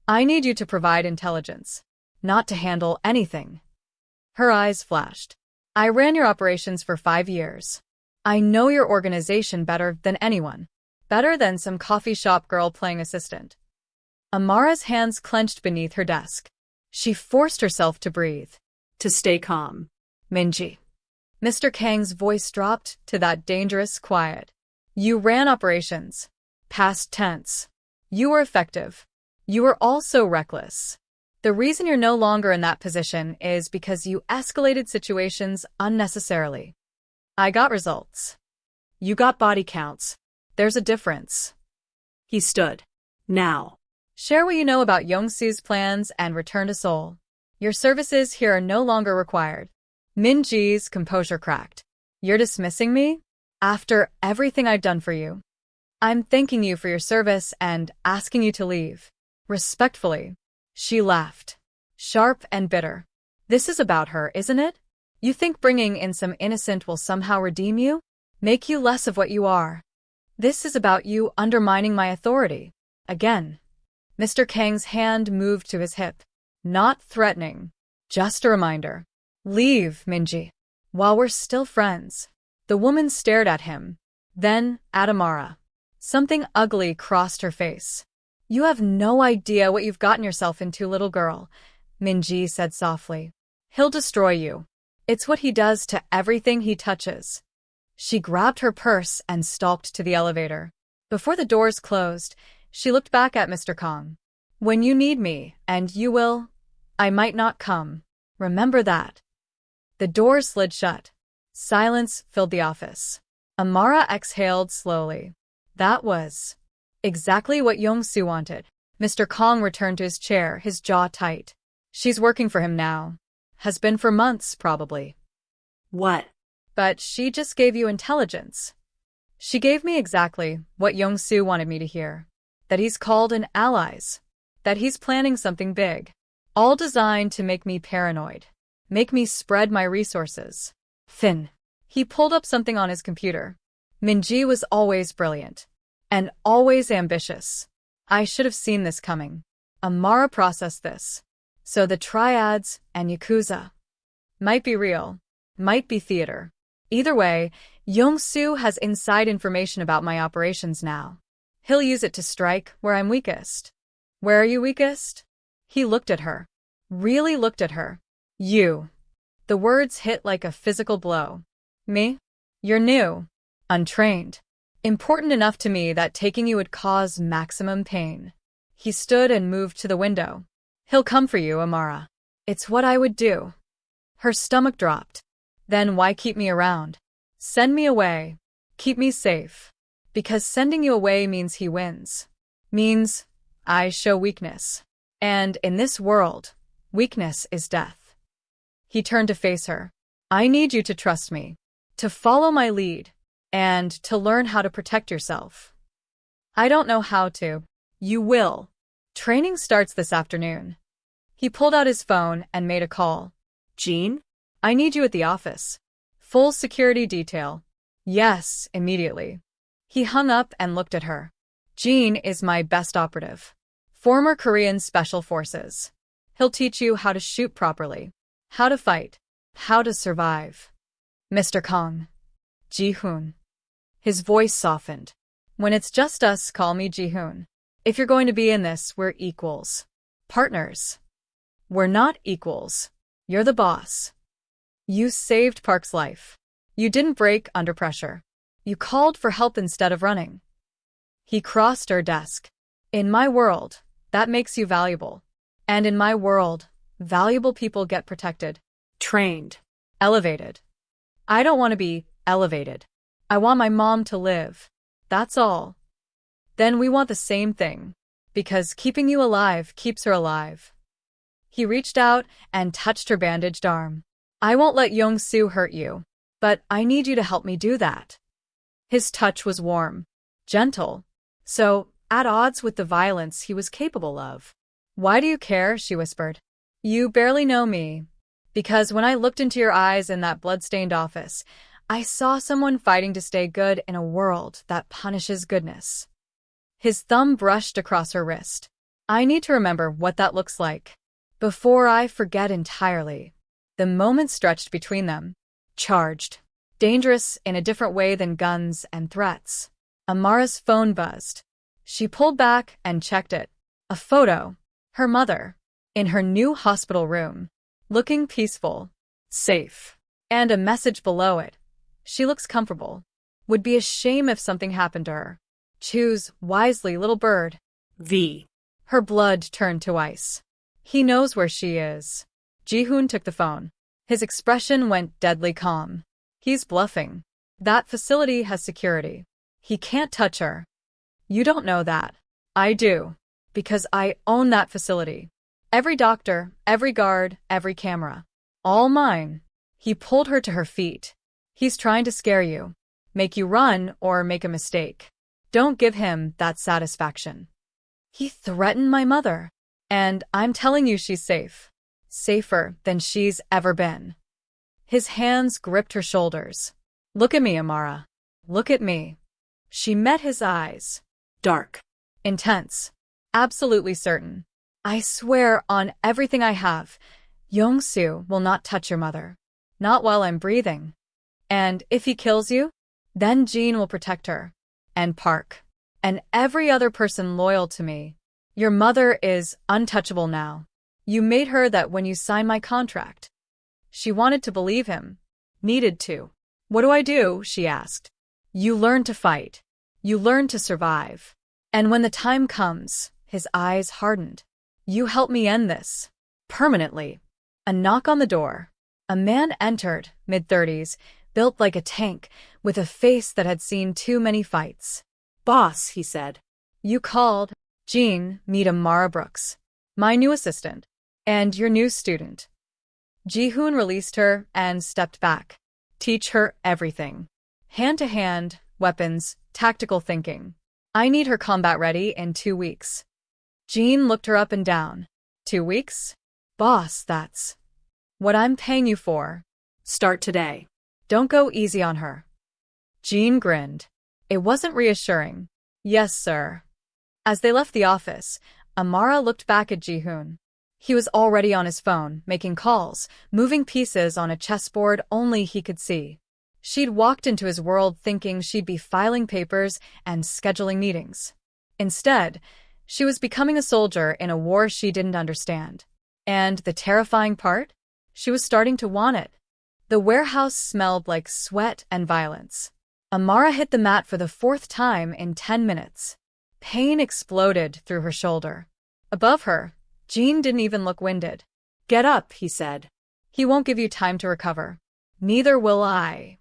Speaker 1: I need you to provide intelligence. Not to handle anything. Her eyes flashed. I ran your operations for 5 years. I know your organization better than anyone. Better than some coffee shop girl playing assistant. Amara's hands clenched beneath her desk. She forced herself to breathe.
Speaker 2: To stay calm.
Speaker 1: Minji. Mr. Kang's voice dropped to that dangerous quiet. You ran operations. Past tense. You were effective. You were also reckless. The reason you're no longer in that position is because you escalated situations unnecessarily. I got results.
Speaker 2: You got body counts.
Speaker 1: There's a difference.
Speaker 2: He stood. Now.
Speaker 1: Share what you know about Yong-soo's plans and return to Seoul. Your services here are no longer required. Minji's composure cracked. You're dismissing me? After everything I've done for you. I'm thanking you for your service and asking you to leave. Respectfully. She laughed. Sharp and bitter. This is about her, isn't it? You think bringing in some innocent will somehow redeem you? Make you less of what you are? This is about you undermining my authority. Again. Mr. Kang's hand moved to his hip. Not threatening. Just a reminder. Leave, Minji. While we're still friends. The woman stared at him. Then, at Amara. Something ugly crossed her face. You have no idea what you've gotten yourself into, little girl, Minji said softly. He'll destroy you. It's what he does to everything he touches. She grabbed her purse and stalked to the elevator. Before the doors closed, she looked back at Mr. Kong. When you need me, and you will, I might not come. Remember that. The door slid shut. Silence filled the office. Amara exhaled slowly. That was exactly what Yong-soo wanted. Mr. Kong returned to his chair, his jaw tight. She's working for him now. Has been for months, probably.
Speaker 2: What?
Speaker 1: But she just gave you intelligence. She gave me exactly what Yong-soo wanted me to hear. That he's called in allies. That he's planning something big. All designed to make me paranoid. Make me spread my resources. Finn. He pulled up something on his computer. Min-ji was always brilliant. And always ambitious. I should have seen this coming. Amara processed this. So the triads and Yakuza might be real. Might be theater. Either way, Yong-soo has inside information about my operations now. He'll use it to strike where I'm weakest. Where are you weakest? He looked at her. Really looked at her. You. The words hit like a physical blow. Me? You're new. Untrained. Important enough to me that taking you would cause maximum pain. He stood and moved to the window. He'll come for you, Amara. It's what I would do. Her stomach dropped. Then why keep me around? Send me away. Keep me safe. Because sending you away means he wins. Means I show weakness. And in this world, weakness is death. He turned to face her. I need you to trust me. To follow my lead. And to learn how to protect yourself. I don't know how to. You will. Training starts this afternoon. He pulled out his phone and made a call.
Speaker 2: Jean?
Speaker 1: I need you at the office. Full security detail. Yes, immediately. He hung up and looked at her. Jean is my best operative. Former Korean Special Forces. He'll teach you how to shoot properly. How to fight. How to survive. Mr. Kong. Ji-hoon. His voice softened. When it's just us, call me Ji-hoon. If you're going to be in this, we're equals. Partners. We're not equals. You're the boss. You saved Park's life. You didn't break under pressure. You called for help instead of running. He crossed her desk. In my world, that makes you valuable. And in my world, valuable people get protected.
Speaker 2: Trained.
Speaker 1: Elevated. I don't want to be elevated. I want my mom to live. That's all. Then we want the same thing. Because keeping you alive keeps her alive. He reached out and touched her bandaged arm. I won't let Yong-soo hurt you. But I need you to help me do that. His touch was warm. Gentle. So, at odds with the violence he was capable of. Why do you care? She whispered. You barely know me. Because when I looked into your eyes in that blood-stained office, I saw someone fighting to stay good in a world that punishes goodness. His thumb brushed across her wrist. I need to remember what that looks like. Before I forget entirely. The moment stretched between them. Charged. Dangerous in a different way than guns and threats. Amara's phone buzzed. She pulled back and checked it. A photo. Her mother. In her new hospital room. Looking peaceful. Safe. And a message below it. She looks comfortable. Would be a shame if something happened to her. Choose wisely, little bird.
Speaker 2: V.
Speaker 1: Her blood turned to ice. He knows where she is. Ji-hoon took the phone. His expression went deadly calm. He's bluffing. That facility has security. He can't touch her. You don't know that. I do. Because I own that facility. Every doctor, every guard, every camera. All mine. He pulled her to her feet. He's trying to scare you. Make you run or make a mistake. Don't give him that satisfaction. He threatened my mother. And I'm telling you she's safe. Safer than she's ever been. His hands gripped her shoulders. Look at me, Amara. Look at me. She met his eyes.
Speaker 2: Dark.
Speaker 1: Intense. Absolutely certain. I swear on everything I have, Yong-soo will not touch your mother. Not while I'm breathing. And if he kills you, then Jean will protect her. And Park. And every other person loyal to me. Your mother is untouchable now. You made her that when you signed my contract. She wanted to believe him. Needed to. What do I do? She asked. You learn to fight. You learn to survive. And when the time comes, his eyes hardened. You help me end this. Permanently. A knock on the door. A man entered, mid-30s, built like a tank, with a face that had seen too many fights.
Speaker 2: Boss, he said.
Speaker 1: You called. Jean, meet Amara Brooks, my new assistant, and your new student. Ji-hoon released her and stepped back. Teach her everything. Hand-to-hand, weapons, tactical thinking. I need her combat ready in 2 weeks. Jean looked her up and down. 2 weeks? Boss, that's what I'm paying you for.
Speaker 2: Start today.
Speaker 1: Don't go easy on her. Jean grinned. It wasn't reassuring. Yes, sir. As they left the office, Amara looked back at Ji-hoon. He was already on his phone, making calls, moving pieces on a chessboard only he could see. She'd walked into his world thinking she'd be filing papers and scheduling meetings. Instead, she was becoming a soldier in a war she didn't understand. And the terrifying part? She was starting to want it. The warehouse smelled like sweat and violence. Amara hit the mat for the 4th time in 10 minutes. Pain exploded through her shoulder. Above her, Jean didn't even look winded. Get up, he said. He won't give you time to recover. Neither will I.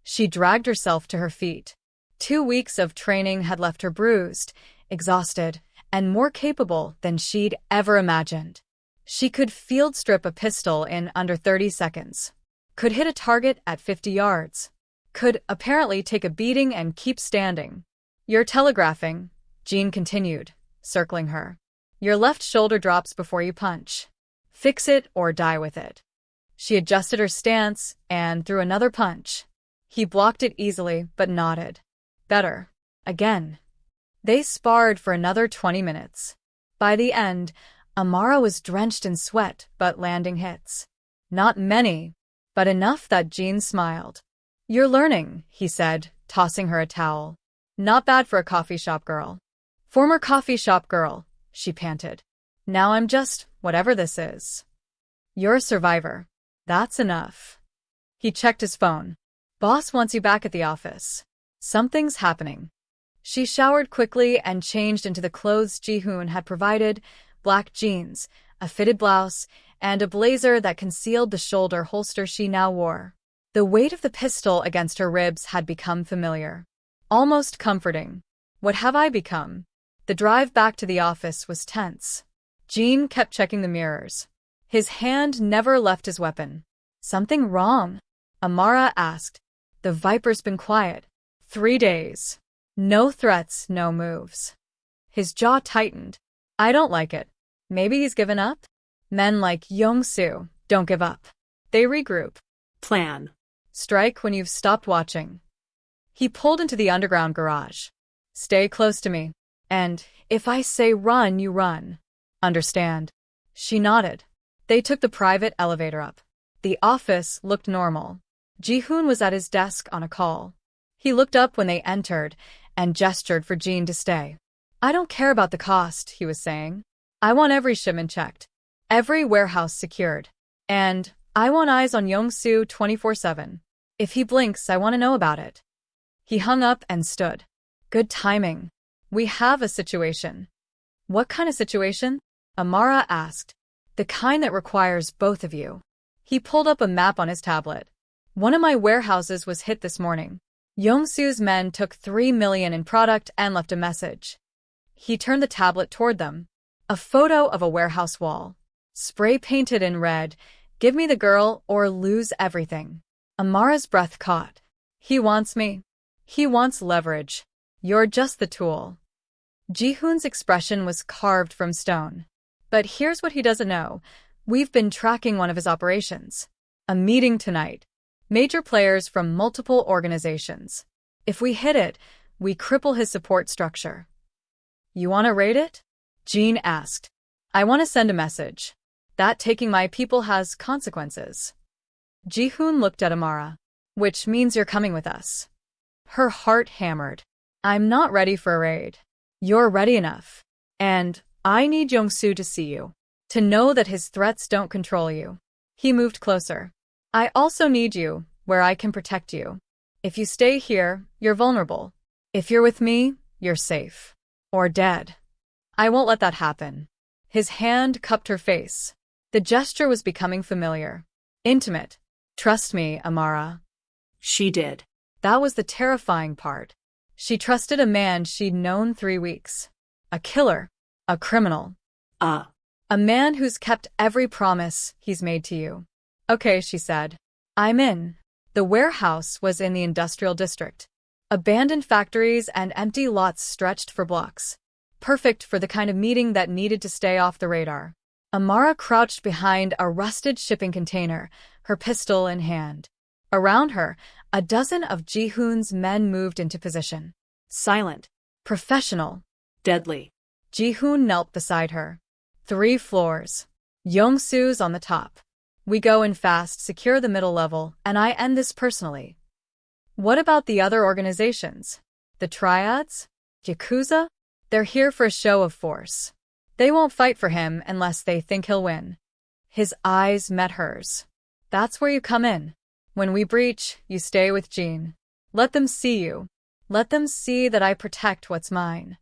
Speaker 1: She dragged herself to her feet. 2 weeks of training had left her bruised, exhausted, and more capable than she'd ever imagined. She could field strip a pistol in under 30 seconds. Could hit a target at 50 yards. Could apparently take a beating and keep standing. You're telegraphing, Jean continued, circling her. Your left shoulder drops before you punch. Fix it or die with it. She adjusted her stance and threw another punch. He blocked it easily, but nodded. Better. Again. They sparred for another 20 minutes. By the end, Amara was drenched in sweat, but landing hits. Not many, but enough that Jean smiled. You're learning, he said, tossing her a towel. Not bad for a coffee shop girl. Former coffee shop girl, she panted. Now I'm just whatever this is. You're a survivor. That's enough. He checked his phone. Boss wants you back at the office. Something's happening. She showered quickly and changed into the clothes Ji-hoon had provided, black jeans, a fitted blouse, and a blazer that concealed the shoulder holster she now wore. The weight of the pistol against her ribs had become familiar. Almost comforting. What have I become? The drive back to the office was tense. Jean kept checking the mirrors. His hand never left his weapon. Something wrong? Amara asked. The Viper's been quiet. 3 days. No threats, no moves. His jaw tightened. I don't like it. Maybe he's given up? Men like Yong-soo don't give up. They regroup.
Speaker 2: Plan.
Speaker 1: Strike when you've stopped watching. He pulled into the underground garage. Stay close to me. And if I say run, you run. Understand? She nodded. They took the private elevator up. The office looked normal. Ji-hoon was at his desk on a call. He looked up when they entered and gestured for Jean to stay. I don't care about the cost, he was saying. I want every shipment checked. Every warehouse secured. And I want eyes on Yong-soo 24/7. If he blinks, I want to know about it. He hung up and stood. Good timing. We have a situation. What kind of situation? Amara asked. The kind that requires both of you. He pulled up a map on his tablet. One of my warehouses was hit this morning. Yong-soo's men took 3 million in product and left a message. He turned the tablet toward them. A photo of a warehouse wall. Spray painted in red. Give me the girl or lose everything. Amara's breath caught. He wants me. He wants leverage. You're just the tool. Ji-hoon's expression was carved from stone. But here's what he doesn't know. We've been tracking one of his operations. A meeting tonight. Major players from multiple organizations. If we hit it, we cripple his support structure. You want to raid it? Jean asked. I want to send a message. That taking my people has consequences. Ji-hoon looked at Amara. Which means you're coming with us. Her heart hammered. I'm not ready for a raid. You're ready enough. And I need Yong-soo to see you. To know that his threats don't control you. He moved closer. I also need you, where I can protect you. If you stay here, you're vulnerable. If you're with me, you're safe. Or dead. I won't let that happen. His hand cupped her face. The gesture was becoming familiar. Intimate. Trust me, Amara.
Speaker 2: She did.
Speaker 1: That was the terrifying part. She trusted a man she'd known 3 weeks. A killer. A criminal. A man who's kept every promise he's made to you. Okay, she said. I'm in. The warehouse was in the industrial district. Abandoned factories and empty lots stretched for blocks. Perfect for the kind of meeting that needed to stay off the radar. Amara crouched behind a rusted shipping container, her pistol in hand. Around her, a dozen of Ji-hoon's men moved into position.
Speaker 2: Silent.
Speaker 1: Professional.
Speaker 2: Deadly.
Speaker 1: Ji-hoon knelt beside her. 3 floors. Young-soo's on the top. We go in fast, secure the middle level, and I end this personally. What about the other organizations? The triads? Yakuza? They're here for a show of force. They won't fight for him unless they think he'll win. His eyes met hers. That's where you come in. When we breach, you stay with Jean. Let them see you. Let them see that I protect what's mine.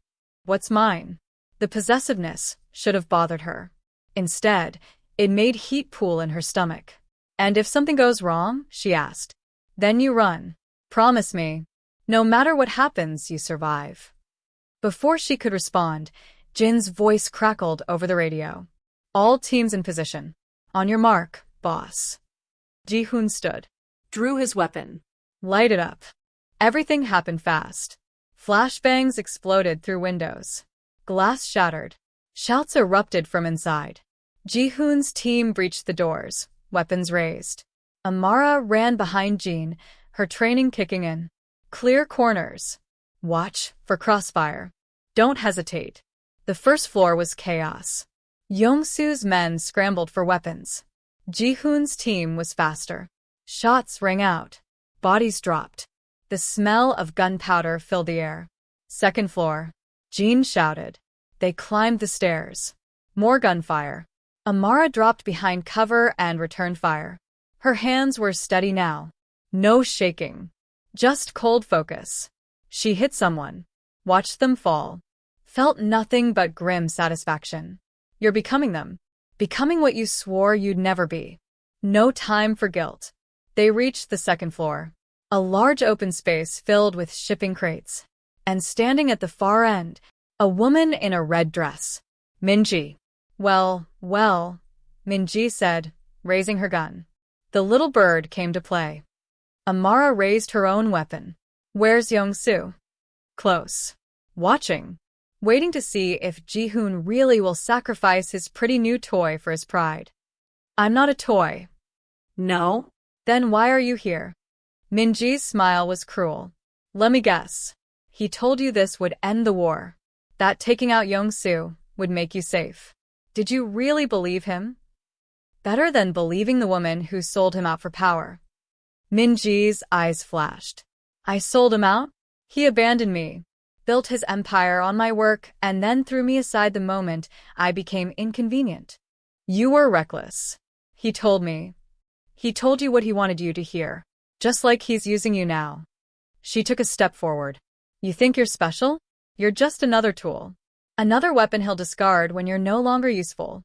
Speaker 1: What's mine? The possessiveness should have bothered her. Instead, it made heat pool in her stomach. And if something goes wrong, she asked, then you run. Promise me. No matter what happens, you survive. Before she could respond, Jin's voice crackled over the radio. All teams in position. On your mark, boss. Ji-hoon stood.
Speaker 2: Drew his weapon.
Speaker 1: Light it up. Everything happened fast. Flashbangs exploded through windows. Glass shattered. Shouts erupted from inside. Ji-hoon's team breached the doors, weapons raised. Amara ran behind Jean, her training kicking in. Clear corners. Watch for crossfire. Don't hesitate. The first floor was chaos. Young-soo's men scrambled for weapons. Ji-hoon's team was faster. Shots rang out. Bodies dropped. The smell of gunpowder filled the air. Second floor. Jean shouted. They climbed the stairs. More gunfire. Amara dropped behind cover and returned fire. Her hands were steady now. No shaking. Just cold focus. She hit someone. Watched them fall. Felt nothing but grim satisfaction. You're becoming them. Becoming what you swore you'd never be. No time for guilt. They reached the second floor. A large open space filled with shipping crates. And standing at the far end, a woman in a red dress. Minji. Well, Minji said, raising her gun. The little bird came to play. Amara raised her own weapon. Where's Young-soo? Close. Watching. Waiting to see if Ji-hoon really will sacrifice his pretty new toy for his pride. I'm not a toy.
Speaker 2: No?
Speaker 1: Then why are you here? Minji's smile was cruel. Let me guess. He told you this would end the war. That taking out Young-soo would make you safe. Did you really believe him? Better than believing the woman who sold him out for power. Minji's eyes flashed. I sold him out? He abandoned me, built his empire on my work, and then threw me aside the moment I became inconvenient. You were reckless. He told me. He told you what he wanted you to hear, just like he's using you now. She took a step forward. You think you're special? You're just another tool. Another weapon he'll discard when you're no longer useful.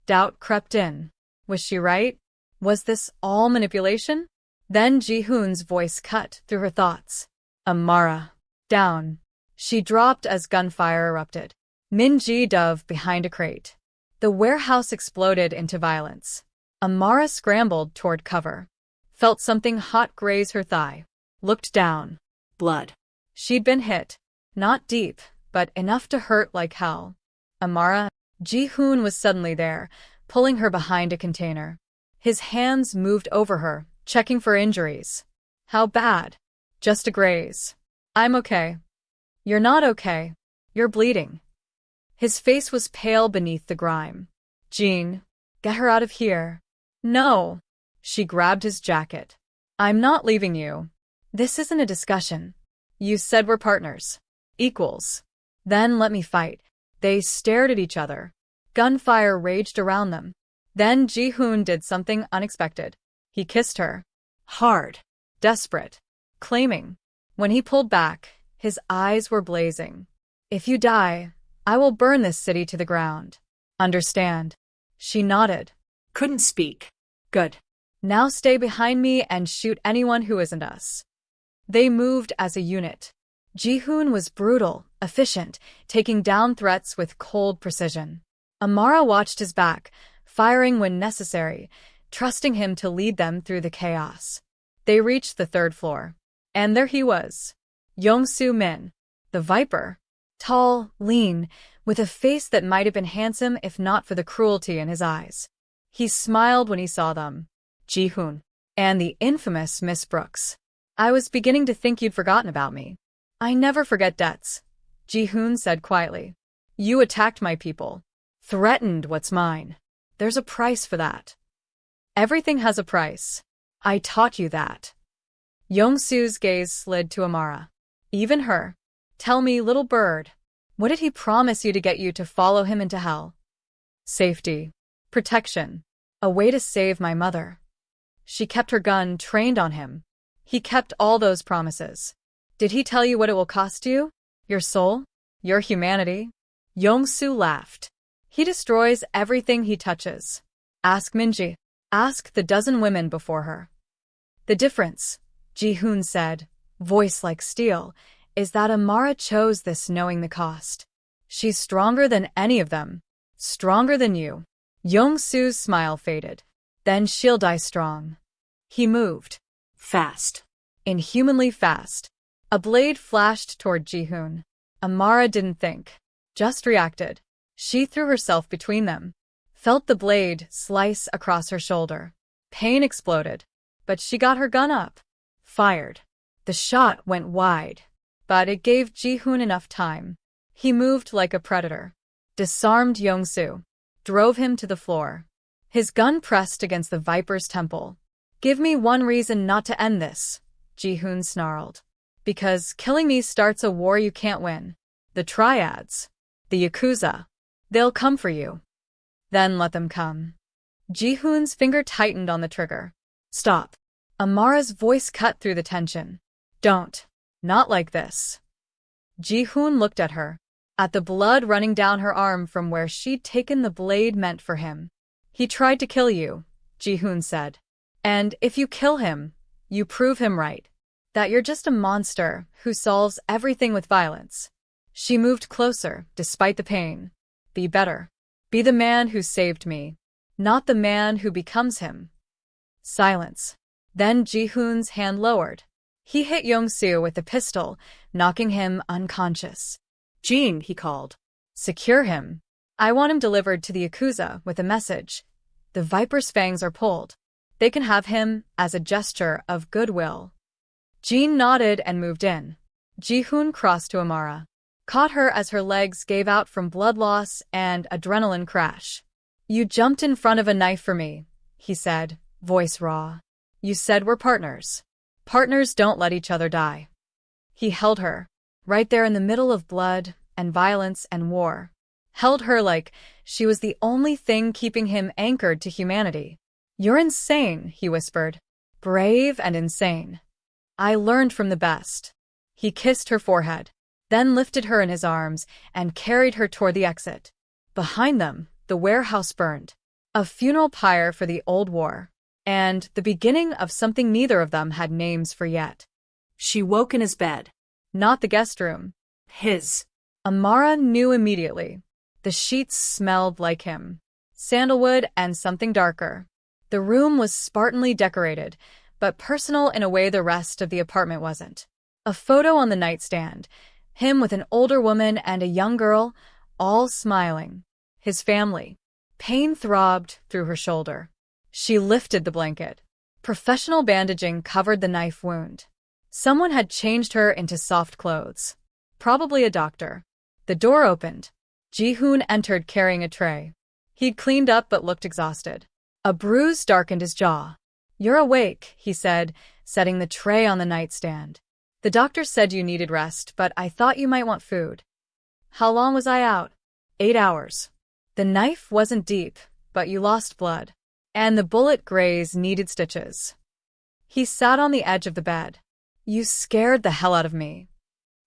Speaker 1: Doubt crept in. Was she right? Was this all manipulation? Then Ji-hoon's voice cut through her thoughts. Amara. Down. She dropped as gunfire erupted. Minji dove behind a crate. The warehouse exploded into violence. Amara scrambled toward cover. Felt something hot graze her thigh. Looked down.
Speaker 2: Blood.
Speaker 1: She'd been hit. Not deep, but enough to hurt like hell. Amara. Ji-hoon was suddenly there, pulling her behind a container. His hands moved over her, checking for injuries. How bad? Just a graze. I'm okay. You're not okay. You're bleeding. His face was pale beneath the grime. Jean, get her out of here. No. She grabbed his jacket. I'm not leaving you. This isn't a discussion. You said we're partners. Equals. Then let me fight. They stared at each other. Gunfire raged around them. Then Ji-hoon did something unexpected. He kissed her. Hard. Desperate. Claiming. When he pulled back, his eyes were blazing. If you die, I will burn this city to the ground. Understand? She nodded.
Speaker 2: Couldn't speak.
Speaker 1: Good. Now stay behind me and shoot anyone who isn't us. They moved as a unit. Ji-hoon was brutal, efficient, taking down threats with cold precision. Amara watched his back, firing when necessary, trusting him to lead them through the chaos. They reached the third floor. And there he was. Young-soo Min, the Viper. Tall, lean, with a face that might have been handsome if not for the cruelty in his eyes. He smiled when he saw them. Ji-hoon. And the infamous Miss Brooks. I was beginning to think you'd forgotten about me. I never forget debts, Ji-hoon said quietly. You attacked my people. Threatened what's mine. There's a price for that. Everything has a price. I taught you that. Young-soo's gaze slid to Amara. Even her. Tell me, little bird, what did he promise you to get you to follow him into hell? Safety. Protection. A way to save my mother. She kept her gun trained on him. He kept all those promises. Did he tell you what it will cost you? Your soul? Your humanity? Young-soo laughed. He destroys everything he touches. Ask Minji. Ask the dozen women before her. The difference, Ji-hoon said, voice like steel, is that Amara chose this knowing the cost. She's stronger than any of them. Stronger than you. Young-soo's smile faded. Then she'll die strong. He moved.
Speaker 2: Fast.
Speaker 1: Inhumanly fast. A blade flashed toward Ji-hoon. Amara didn't think. Just reacted. She threw herself between them. Felt the blade slice across her shoulder. Pain exploded. But she got her gun up. Fired. The shot went wide. But it gave Ji-hoon enough time. He moved like a predator. Disarmed Young-soo. Drove him to the floor. His gun pressed against the Viper's temple. Give me one reason not to end this, Ji-hoon snarled. Because killing me starts a war you can't win. The triads. The Yakuza. They'll come for you. Then let them come. Ji-hoon's finger tightened on the trigger. Stop. Amara's voice cut through the tension. Don't. Not like this. Ji-hoon looked at her. At the blood running down her arm from where she'd taken the blade meant for him. He tried to kill you, Ji-hoon said. And if you kill him, you prove him right. That you're just a monster who solves everything with violence. She moved closer, despite the pain. Be better. Be the man who saved me, not the man who becomes him. Silence. Then Ji-hoon's hand lowered. He hit Young-soo with the pistol, knocking him unconscious.
Speaker 2: Jean, he called.
Speaker 1: Secure him. I want him delivered to the Yakuza with a message. The Viper's fangs are pulled. They can have him as a gesture of goodwill. Jean nodded and moved in. Ji-hoon crossed to Amara. Caught her as her legs gave out from blood loss and adrenaline crash. You jumped in front of a knife for me, he said, voice raw. You said we're partners. Partners don't let each other die. He held her, right there in the middle of blood and violence and war. Held her like she was the only thing keeping him anchored to humanity. You're insane, he whispered. Brave and insane. I learned from the best. He kissed her forehead, then lifted her in his arms and carried her toward the exit. Behind them, the warehouse burned. A funeral pyre for the old war. And the beginning of something neither of them had names for yet.
Speaker 2: She woke in his bed.
Speaker 1: Not the guest room.
Speaker 2: His.
Speaker 1: Amara knew immediately. The sheets smelled like him. Sandalwood and something darker. The room was spartanly decorated, but personal in a way the rest of the apartment wasn't. A photo on the nightstand. Him with an older woman and a young girl, all smiling. His family. Pain throbbed through her shoulder. She lifted the blanket. Professional bandaging covered the knife wound. Someone had changed her into soft clothes. Probably a doctor. The door opened. Ji-hoon entered carrying a tray. He'd cleaned up but looked exhausted. A bruise darkened his jaw. You're awake, he said, setting the tray on the nightstand. The doctor said you needed rest, but I thought you might want food. How long was I out? 8 hours. The knife wasn't deep, but you lost blood. And the bullet graze needed stitches. He sat on the edge of the bed. You scared the hell out of me.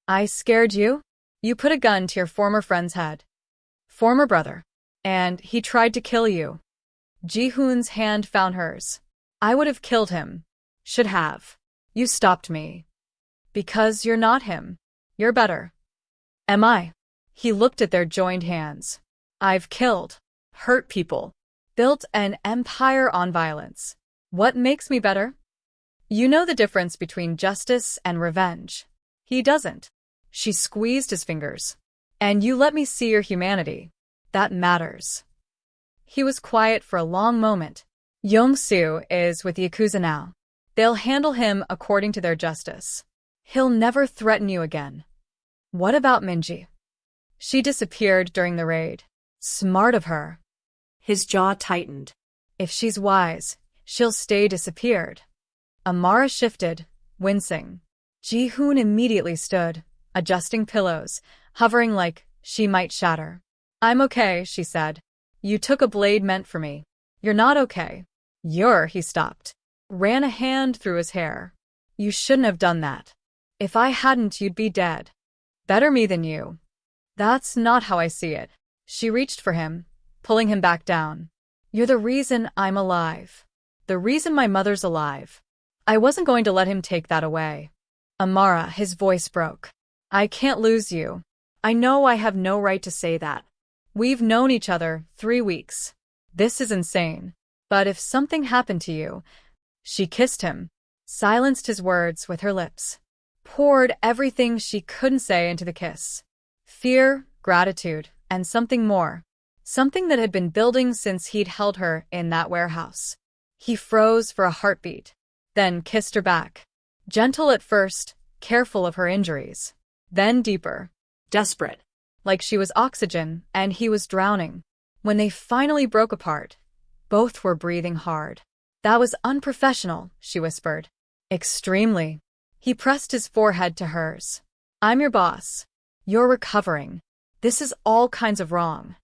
Speaker 1: I scared you? You put a gun to your former friend's head. Former brother. And he tried to kill you. Ji-hoon's hand found hers. I would have killed him. Should have. You stopped me. Because you're not him. You're better. Am I? He looked at their joined hands. I've killed, hurt people, built an empire on violence. What makes me better? You know the difference between justice and revenge. He doesn't. She squeezed his fingers. And you let me see your humanity. That matters. He was quiet for a long moment. Yong-soo is with the Yakuza now. They'll handle him according to their justice. He'll never threaten you again. What about Minji? She disappeared during the raid. Smart of her.
Speaker 2: His jaw tightened.
Speaker 1: If she's wise, she'll stay disappeared. Amara shifted, wincing. Ji-hoon immediately stood, adjusting pillows, hovering like she might shatter. I'm okay, she said. You took a blade meant for me. You're not okay. He stopped. Ran a hand through his hair. You shouldn't have done that. If I hadn't, you'd be dead. Better me than you. That's not how I see it. She reached for him, pulling him back down. You're the reason I'm alive. The reason my mother's alive. I wasn't going to let him take that away. Amara, his voice broke. I can't lose you. I know I have no right to say that. We've known each other 3 weeks. This is insane. But if something happened to you... She kissed him, silenced his words with her lips, poured everything she couldn't say into the kiss. Fear, gratitude, and something more. Something that had been building since he'd held her in that warehouse. He froze for a heartbeat, then kissed her back. Gentle at first, careful of her injuries. Then deeper.
Speaker 2: Desperate.
Speaker 1: Like she was oxygen and he was drowning. When they finally broke apart, both were breathing hard. That was unprofessional, she whispered. Extremely. He pressed his forehead to hers. I'm your boss. You're recovering. This is all kinds of wrong.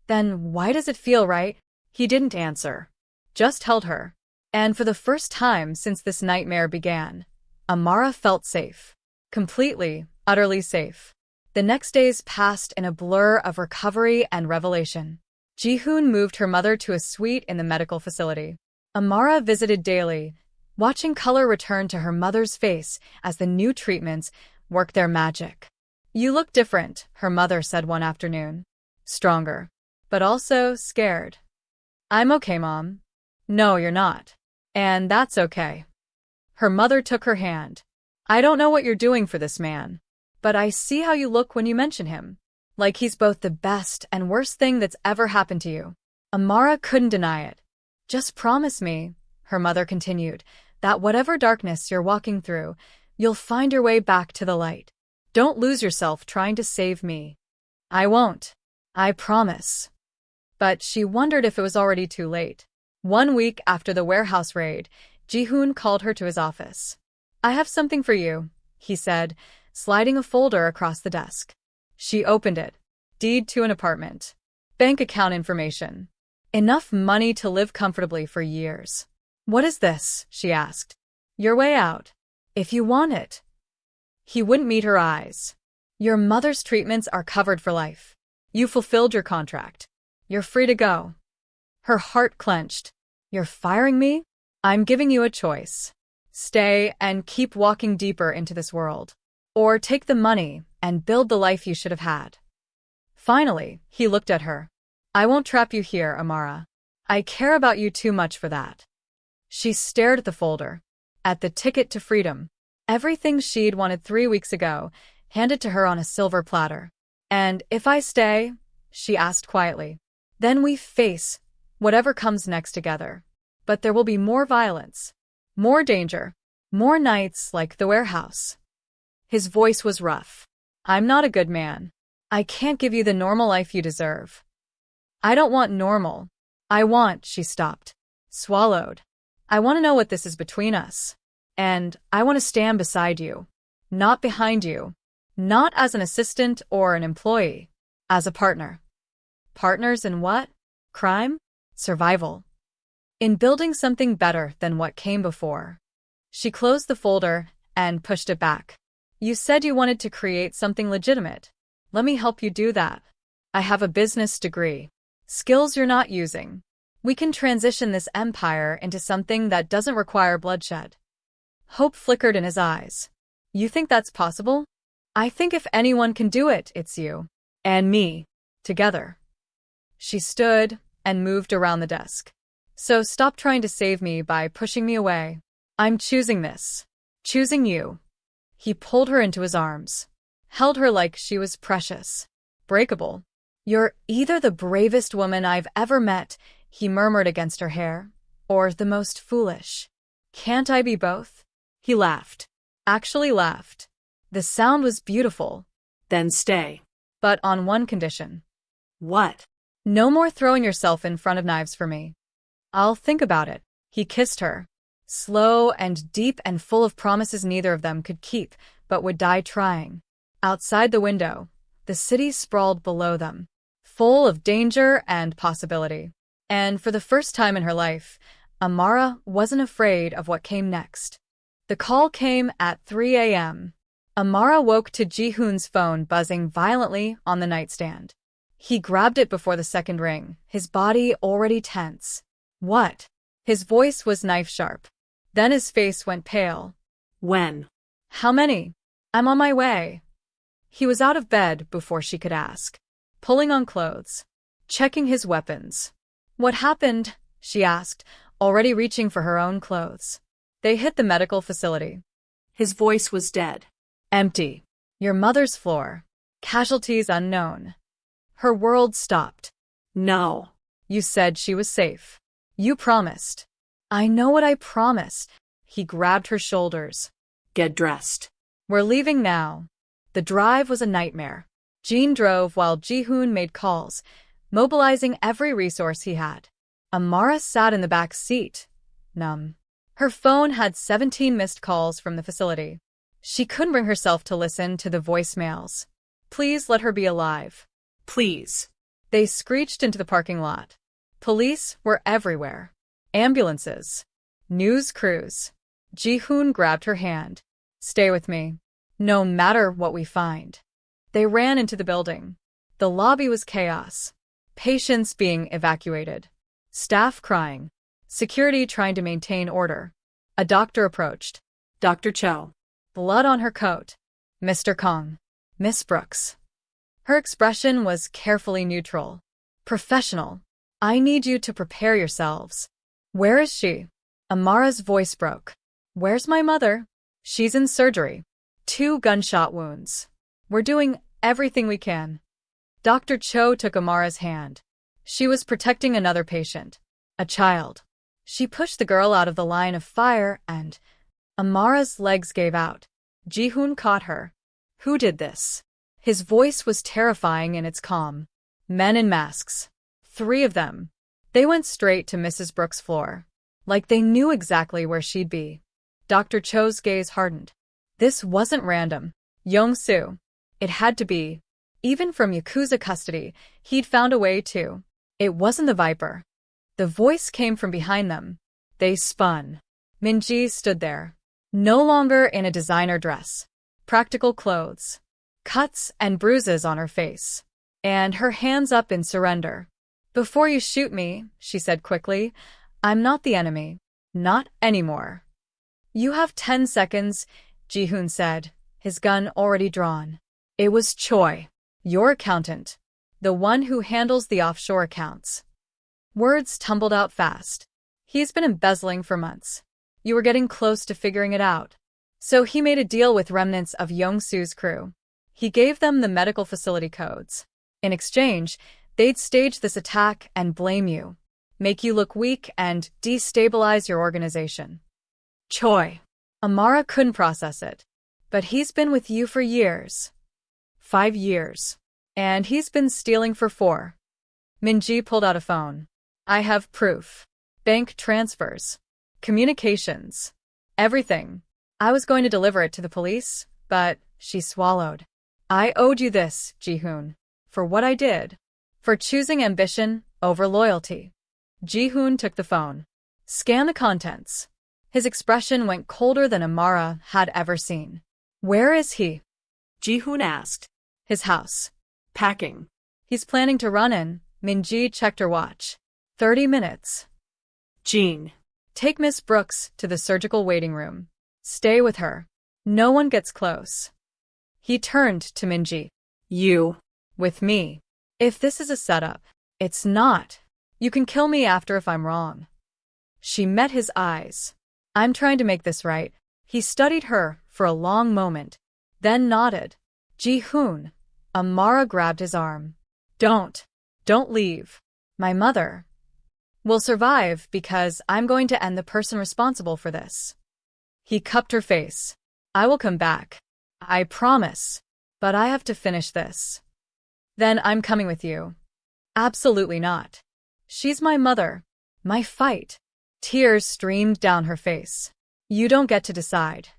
Speaker 1: Then why does it feel right? He didn't answer. Just held her. And for the first time since this nightmare began, Amara felt safe. Completely, utterly safe. The next days passed in a blur of recovery and revelation. Ji-hoon moved her mother to a suite in the medical facility. Amara visited daily, watching color return to her mother's face as the new treatments worked their magic. You look different, her mother said one afternoon. Stronger. But also scared. I'm okay, Mom. No, you're not. And that's okay. Her mother took her hand. I don't know what you're doing for this man, but I see how you look when you mention him. Like he's both the best and worst thing that's ever happened to you. Amara couldn't deny it. Just promise me, her mother continued, that whatever darkness you're walking through, you'll find your way back to the light. Don't lose yourself trying to save me. I won't. I promise. But she wondered if it was already too late. 1 week after the warehouse raid, Ji-hoon called her to his office. I have something for you, he said, sliding a folder across the desk. She opened it. Deed to an apartment. Bank account information. Enough money to live comfortably for years. What is this? She asked. Your way out. If you want it. He wouldn't meet her eyes. Your mother's treatments are covered for life. You fulfilled your contract. You're free to go. Her heart clenched. You're firing me? I'm giving you a choice. Stay and keep walking deeper into this world. Or take the money and build the life you should have had. Finally, he looked at her. I won't trap you here, Amara. I care about you too much for that. She stared at the folder, at the ticket to freedom. Everything she'd wanted 3 weeks ago, handed to her on a silver platter. And if I stay, she asked quietly, then we face whatever comes next together. But there will be more violence, more danger, more nights like the warehouse. His voice was rough. I'm not a good man. I can't give you the normal life you deserve. I don't want normal. I want, she stopped, swallowed. I want to know what this is between us. And I want to stand beside you, not behind you, not as an assistant or an employee, as a partner. Partners in what? Crime? Survival. In building something better than what came before. She closed the folder and pushed it back. You said you wanted to create something legitimate. Let me help you do that. I have a business degree. Skills you're not using. We can transition this empire into something that doesn't require bloodshed. Hope flickered in his eyes. You think that's possible? I think if anyone can do it, it's you. And me. Together. She stood and moved around the desk. So stop trying to save me by pushing me away. I'm choosing this. Choosing you. He pulled her into his arms. Held her like she was precious. Breakable. You're either the bravest woman I've ever met, he murmured against her hair, or the most foolish. Can't I be both? He laughed. Actually laughed. The sound was beautiful.
Speaker 2: Then stay.
Speaker 1: But on one condition.
Speaker 2: What?
Speaker 1: No more throwing yourself in front of knives for me. I'll think about it. He kissed her. Slow and deep and full of promises neither of them could keep, but would die trying. Outside the window, the city sprawled below them, full of danger and possibility. And for the first time in her life, Amara wasn't afraid of what came next. The call came at 3 a.m. Amara woke to Ji-hoon's phone buzzing violently on the nightstand. He grabbed it before the second ring, his body already tense. What? His voice was knife-sharp. Then his face went pale.
Speaker 2: When?
Speaker 1: How many? I'm on my way. He was out of bed before she could ask. Pulling on clothes. Checking his weapons. What happened? She asked, already reaching for her own clothes. They hit the medical facility.
Speaker 2: His voice was dead.
Speaker 1: Empty. Your mother's floor. Casualties unknown. Her world stopped.
Speaker 2: No.
Speaker 1: You said she was safe. You promised. I know what I promised. He grabbed her shoulders.
Speaker 2: Get dressed.
Speaker 1: We're leaving now. The drive was a nightmare. Jean drove while Ji-hoon made calls, mobilizing every resource he had. Amara sat in the back seat, numb. Her phone had 17 missed calls from the facility. She couldn't bring herself to listen to the voicemails. Please let her be alive.
Speaker 2: Please.
Speaker 1: They screeched into the parking lot. Police were everywhere. Ambulances. News crews. Ji-hoon grabbed her hand. Stay with me. No matter what we find. They ran into the building. The lobby was chaos. Patients being evacuated. Staff crying. Security trying to maintain order. A doctor approached.
Speaker 2: Dr. Cho.
Speaker 1: Blood on her coat. Mr. Kong. Miss Brooks. Her expression was carefully neutral. Professional. I need you to prepare yourselves. Where is she? Amara's voice broke. Where's my mother? She's in surgery. 2 gunshot wounds. We're doing everything we can. Dr. Cho took Amara's hand. She was protecting another patient. A child. She pushed the girl out of the line of fire and Amara's legs gave out. Ji-hoon caught her. Who did this? His voice was terrifying in its calm. Men in masks. 3 of them. They went straight to Mrs. Brooks' floor. Like they knew exactly where she'd be. Dr. Cho's gaze hardened. This wasn't random. Yong-soo. It had to be. Even from Yakuza custody, he'd found a way to. It wasn't the Viper. The voice came from behind them. They spun. Minji stood there. No longer in a designer dress. Practical clothes. Cuts and bruises on her face. And her hands up in surrender. Before you shoot me, she said quickly, I'm not the enemy. Not anymore. You have 10 seconds, Ji-hoon said, his gun already drawn. It was Choi, your accountant. The one who handles the offshore accounts. Words tumbled out fast. He's been embezzling for months. You were getting close to figuring it out. So he made a deal with remnants of Yong-soo's crew. He gave them the medical facility codes. In exchange, they'd stage this attack and blame you. Make you look weak and destabilize your organization. Choi. Amara couldn't process it. But he's been with you for years. 5 years. And he's been stealing for 4. Minji pulled out a phone. I have proof. Bank transfers. Communications. Everything. I was going to deliver it to the police, but she swallowed. I owed you this, Ji-hoon. For what I did. For choosing ambition over loyalty. Ji-hoon took the phone. Scan the contents. His expression went colder than Amara had ever seen. Where is he?
Speaker 2: Ji-hoon asked.
Speaker 1: His house.
Speaker 2: Packing.
Speaker 1: He's planning to run in. Minji checked her watch. 30 minutes.
Speaker 2: Jean.
Speaker 1: Take Miss Brooks to the surgical waiting room. Stay with her. No one gets close. He turned to Minji.
Speaker 2: You.
Speaker 1: With me. If this is a setup, it's not. You can kill me after if I'm wrong. She met his eyes. I'm trying to make this right. He studied her for a long moment, then nodded. Ji-hoon. Amara grabbed his arm. Don't leave. My mother will survive because I'm going to end the person responsible for this. He cupped her face. I will come back. I promise. But I have to finish this. Then I'm coming with you. Absolutely not. She's my mother. My fight. Tears streamed down her face. You don't get to decide.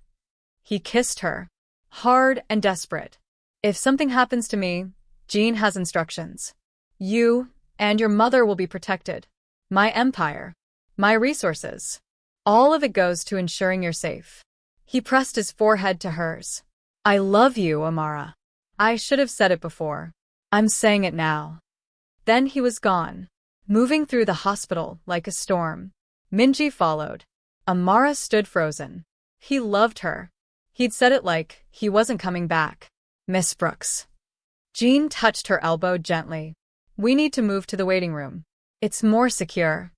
Speaker 1: He kissed her. Hard and desperate. If something happens to me, Jean has instructions. You and your mother will be protected. My empire. My resources. All of it goes to ensuring you're safe. He pressed his forehead to hers. I love you, Amara. I should have said it before. I'm saying it now. Then he was gone, moving through the hospital like a storm. Minji followed. Amara stood frozen. He loved her. He'd said it like he wasn't coming back. Miss Brooks. Jean touched her elbow gently. We need to move to the waiting room. It's more secure.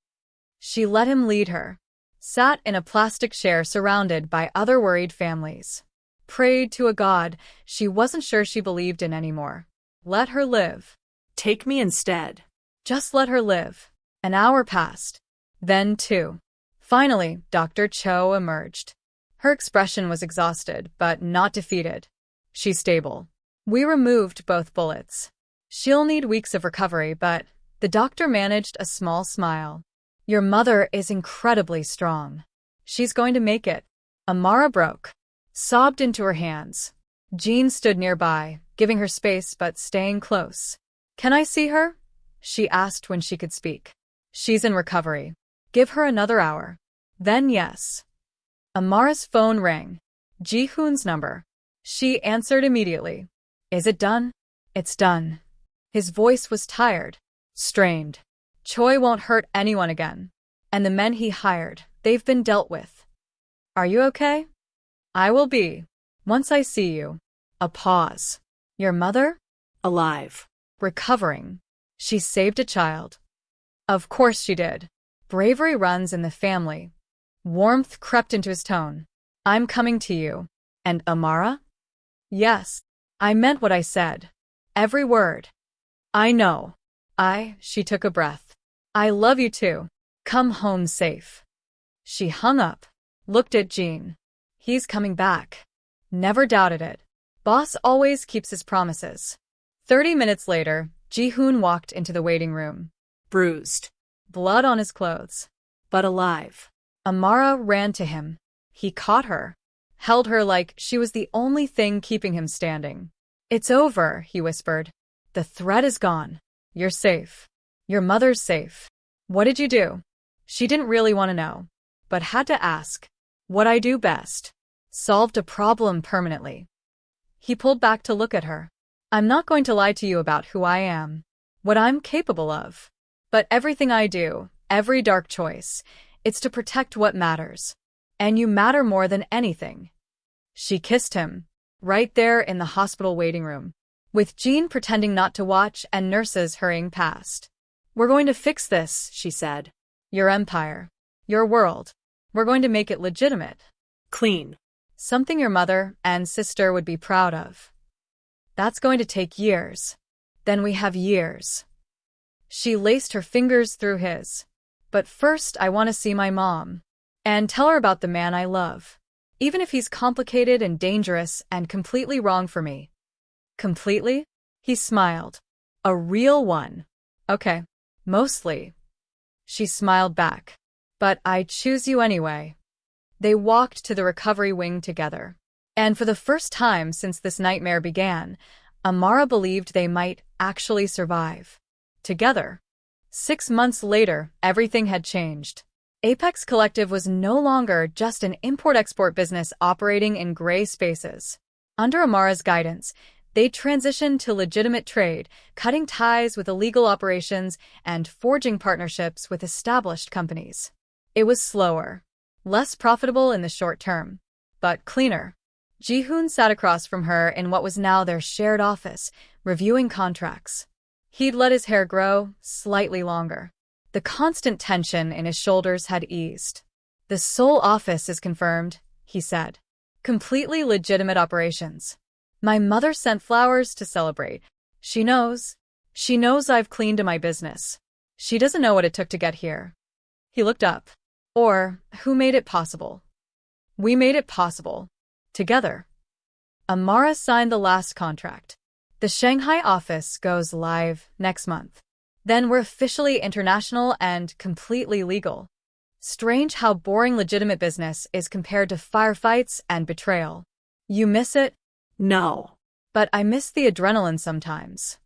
Speaker 1: She let him lead her. Sat in a plastic chair surrounded by other worried families. Prayed to a god she wasn't sure she believed in anymore. Let her live.
Speaker 2: Take me instead.
Speaker 1: Just let her live. An hour passed. Then 2. Finally, Dr. Cho emerged. Her expression was exhausted, but not defeated. She's stable. We removed both bullets. She'll need weeks of recovery, but the doctor managed a small smile. Your mother is incredibly strong. She's going to make it. Amara broke. Sobbed into her hands. Jean stood nearby, giving her space but staying close. Can I see her? She asked when she could speak. She's in recovery. Give her another hour. Then yes. Amara's phone rang. Ji-hoon's number. She answered immediately. Is it done? It's done. His voice was tired, strained. Choi won't hurt anyone again. And the men he hired, they've been dealt with. Are you okay? I will be. Once I see you. A pause. Your mother?
Speaker 2: Alive.
Speaker 1: Recovering. She saved a child. Of course she did. Bravery runs in the family. Warmth crept into his tone. I'm coming to you. And Amara? Yes. I meant what I said. Every word. I know. She took a breath. I love you too. Come home safe. She hung up, looked at Jean. He's coming back. Never doubted it. Boss always keeps his promises. 30 minutes later, Ji-hoon walked into the waiting room.
Speaker 2: Bruised.
Speaker 1: Blood on his clothes.
Speaker 2: But alive.
Speaker 1: Amara ran to him. He caught her. Held her like she was the only thing keeping him standing. It's over, he whispered. The threat is gone. You're safe. Your mother's safe. What did you do? She didn't really want to know, but had to ask. What I do best. Solved a problem permanently. He pulled back to look at her. I'm not going to lie to you about who I am, what I'm capable of. But everything I do, every dark choice, it's to protect what matters. And you matter more than anything. She kissed him, right there in the hospital waiting room, with Jean pretending not to watch and nurses hurrying past. We're going to fix this, she said. Your empire. Your world. We're going to make it legitimate.
Speaker 2: Clean.
Speaker 1: Something your mother and sister would be proud of. That's going to take years. Then we have years. She laced her fingers through his. But first I want to see my mom. And tell her about the man I love. Even if he's complicated and dangerous and completely wrong for me. Completely? He smiled. A real one. Okay. Mostly. She smiled back. But I choose you anyway. They walked to the recovery wing together. And for the first time since this nightmare began, Amara believed they might actually survive. Together. 6 months later, everything had changed. Apex Collective was no longer just an import-export business operating in gray spaces. Under Amara's guidance, They transitioned to legitimate trade, cutting ties with illegal operations and forging partnerships with established companies. It was slower, less profitable in the short term, but cleaner. Ji-hoon sat across from her in what was now their shared office, reviewing contracts. He'd let his hair grow slightly longer. The constant tension in his shoulders had eased. "The Seoul office is confirmed," he said. "Completely legitimate operations. My mother sent flowers to celebrate. She knows. She knows I've cleaned to my business. She doesn't know what it took to get here." He looked up. "Or, who made it possible?" "We made it possible. Together." Amara signed the last contract. The Shanghai office goes live next month. Then we're officially international and completely legal. Strange how boring legitimate business is compared to firefights and betrayal. You miss it?
Speaker 2: No.
Speaker 1: But I miss the adrenaline sometimes.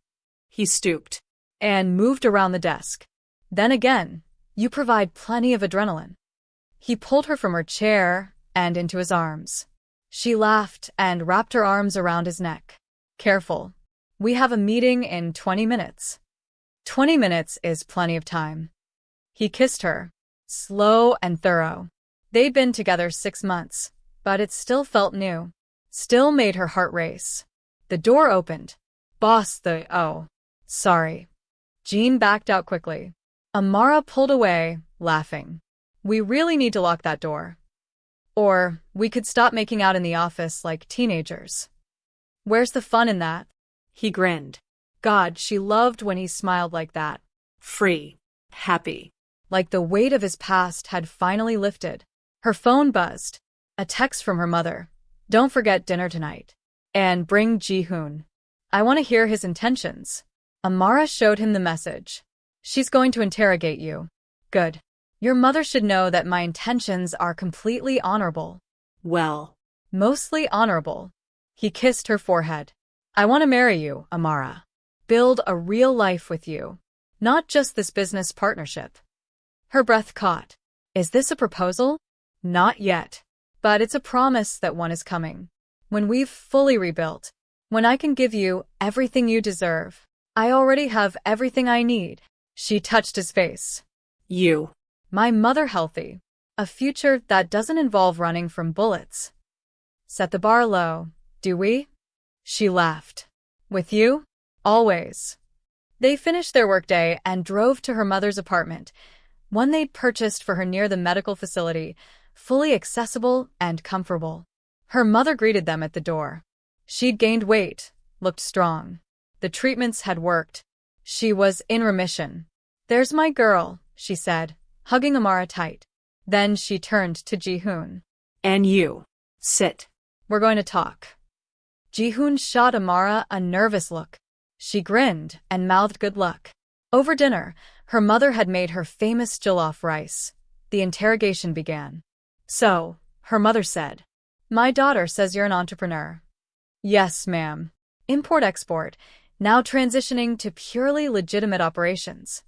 Speaker 2: He stooped
Speaker 1: And moved around the desk. Then again, you provide plenty of adrenaline. He pulled her from her chair and into his arms. She laughed and wrapped her arms around his neck. "Careful. We have a meeting in 20 minutes. 20 minutes is plenty of time." He kissed her, slow and thorough. They'd been together 6 months, but it still felt new. Still made her heart race. The door opened. Sorry. Jean backed out quickly. Amara pulled away, laughing. "We really need to lock that door. Or, we could stop making out in the office like teenagers." "Where's the fun in that?"
Speaker 2: He grinned.
Speaker 1: God, she loved when he smiled like that.
Speaker 2: Free. Happy.
Speaker 1: Like the weight of his past had finally lifted. Her phone buzzed. A text from her mother. "Don't forget dinner tonight. And bring Ji-hoon. I want to hear his intentions." Amara showed him the message. "She's going to interrogate you." "Good. Your mother should know that my intentions are completely honorable."
Speaker 2: "Well."
Speaker 1: "Mostly honorable." He kissed her forehead. "I want to marry you, Amara. Build a real life with you. Not just this business partnership." Her breath caught. "Is this a proposal?" "Not yet. But it's a promise that one is coming. When we've fully rebuilt. When I can give you everything you deserve. I already have everything I need." She touched his face.
Speaker 2: "You."
Speaker 1: "My mother healthy. A future that doesn't involve running from bullets." "Set the bar low, do we?" She laughed. "With you? Always." They finished their workday and drove to her mother's apartment, one they'd purchased for her near the medical facility, fully accessible and comfortable. Her mother greeted them at the door. She'd gained weight, looked strong. The treatments had worked. She was in remission. "There's my girl," she said, hugging Amara tight. Then she turned to Ji-hoon.
Speaker 2: "And you. Sit.
Speaker 1: We're going to talk." Ji-hoon shot Amara a nervous look. She grinned and mouthed good luck. Over dinner, her mother had made her famous jollof rice. The interrogation began. "So," her mother said, "my daughter says you're an entrepreneur." "Yes, ma'am. Import-export, now transitioning to purely legitimate operations."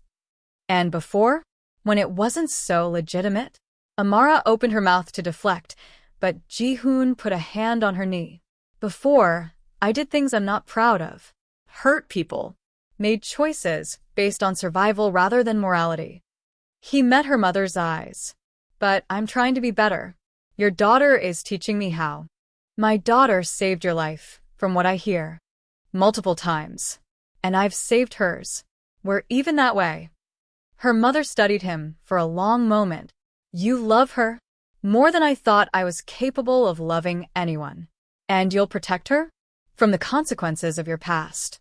Speaker 1: "And before? When it wasn't so legitimate?" Amara opened her mouth to deflect, but Ji-hoon put a hand on her knee. "Before, I did things I'm not proud of. Hurt people. Made choices based on survival rather than morality." He met her mother's eyes. "But I'm trying to be better. Your daughter is teaching me how." "My daughter saved your life, from what I hear. Multiple times. And I've saved hers. We're even that way." Her mother studied him for a long moment. "You love her? More than I thought I was capable of loving anyone. And you'll protect her? From the consequences of your past."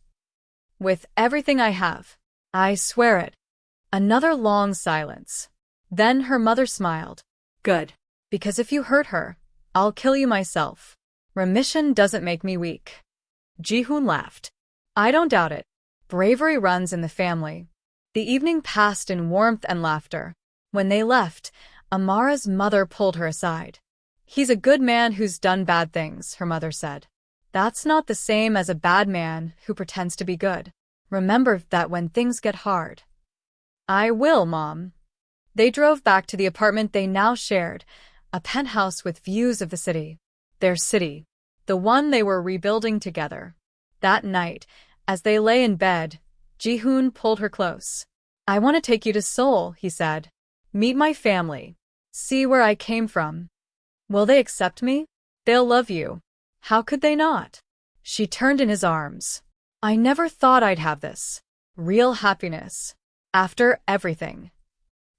Speaker 1: "With everything I have. I swear it." Another long silence. Then her mother smiled. "Good. Because if you hurt her, I'll kill you myself. Remission doesn't make me weak." Ji-hoon laughed. "I don't doubt it. Bravery runs in the family." The evening passed in warmth and laughter. When they left, Amara's mother pulled her aside. "He's a good man who's done bad things," her mother said. "That's not the same as a bad man who pretends to be good. Remember that when things get hard." "I will, Mom." They drove back to the apartment they now shared, a penthouse with views of the city. Their city. The one they were rebuilding together. That night, as they lay in bed, Ji-hoon pulled her close. I want to take you to Seoul, he said. Meet my family. See where I came from. Will they accept me? They'll love you. How could they not? She turned in his arms. I never thought I'd have this. Real happiness. After everything.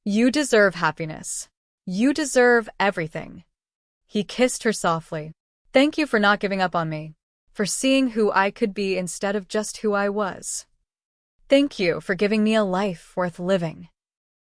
Speaker 1: You deserve happiness. You deserve everything. He kissed her softly. Thank you for not giving up on me. For seeing who I could be instead of just who I was. Thank you for giving me a life worth living.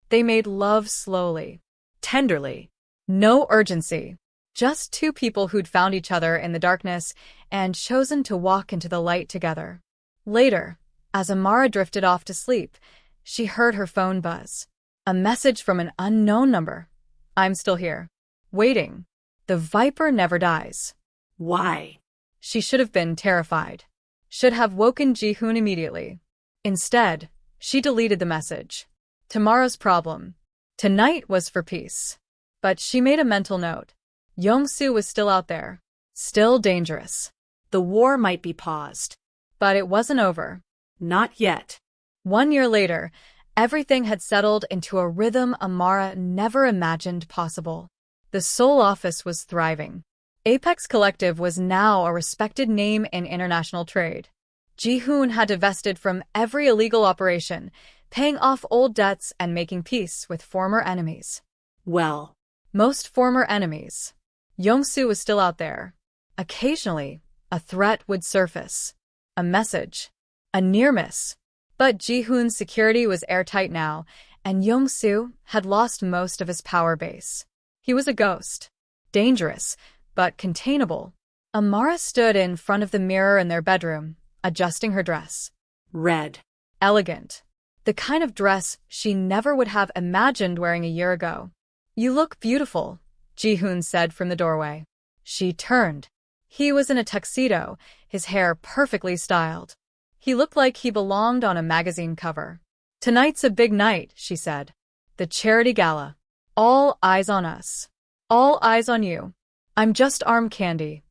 Speaker 1: They made love slowly, tenderly. No urgency. Just two people who'd found each other in the darkness and chosen to walk into the light together. Later, as Amara drifted off to sleep, she heard her phone buzz. A message from an unknown number. I'm still here. Waiting. The viper never dies.
Speaker 2: Why?
Speaker 1: She should have been terrified. Should have woken Ji-hoon immediately. Instead, she deleted the message. Tomorrow's problem. Tonight was for peace. But she made a mental note. Yong-soo was still out there. Still dangerous.
Speaker 2: The war might be paused.
Speaker 1: But it wasn't over.
Speaker 2: Not yet.
Speaker 1: 1 year later, everything had settled into a rhythm Amara never imagined possible. The Seoul office was thriving. Apex Collective was now a respected name in international trade. Ji-hoon had divested from every illegal operation, paying off old debts and making peace with former enemies.
Speaker 2: Well,
Speaker 1: Most former enemies. Yong-soo was still out there. Occasionally, a threat would surface. A message. A near miss. But Ji-hoon's security was airtight now, and Yong-soo had lost most of his power base. He was a ghost. Dangerous, but containable. Amara stood in front of the mirror in their bedroom, adjusting her dress.
Speaker 2: red.
Speaker 1: Elegant. The kind of dress she never would have imagined wearing a year ago. You look beautiful, Ji-hoon said from the doorway. She turned. He was in a tuxedo, his hair perfectly styled. He looked like he belonged on a magazine cover. Tonight's a big night, she said. The charity gala. All eyes on us. All eyes on you. I'm just arm candy.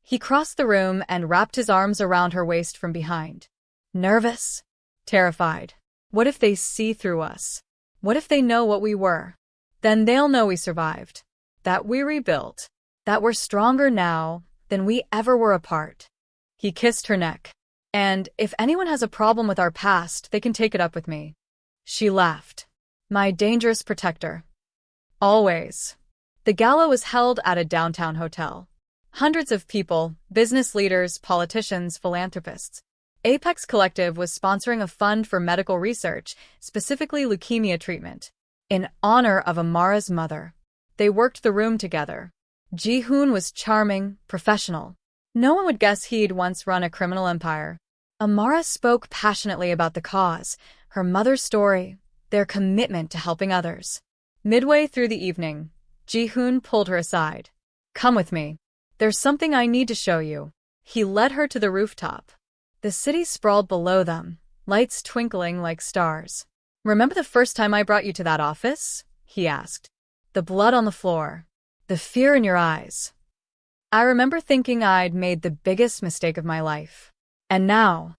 Speaker 1: He crossed the room and wrapped his arms around her waist from behind. Nervous? Terrified. What if they see through us? What if they know what we were? Then they'll know we survived. That we rebuilt. That we're stronger now than we ever were apart. He kissed her neck. And if anyone has a problem with our past, they can take it up with me. She laughed. My dangerous protector. Always. The gala was held at a downtown hotel. Hundreds of people, business leaders, politicians, philanthropists. Apex Collective was sponsoring a fund for medical research, specifically leukemia treatment, in honor of Amara's mother. They worked the room together. Ji-hoon was charming, professional. No one would guess he'd once run a criminal empire. Amara spoke passionately about the cause, her mother's story, their commitment to helping others. Midway through the evening, Ji-hoon pulled her aside. Come with me. There's something I need to show you. He led her to the rooftop. The city sprawled below them, lights twinkling like stars. Remember the first time I brought you to that office? He asked. The blood on the floor. The fear in your eyes. I remember thinking I'd made the biggest mistake of my life. And now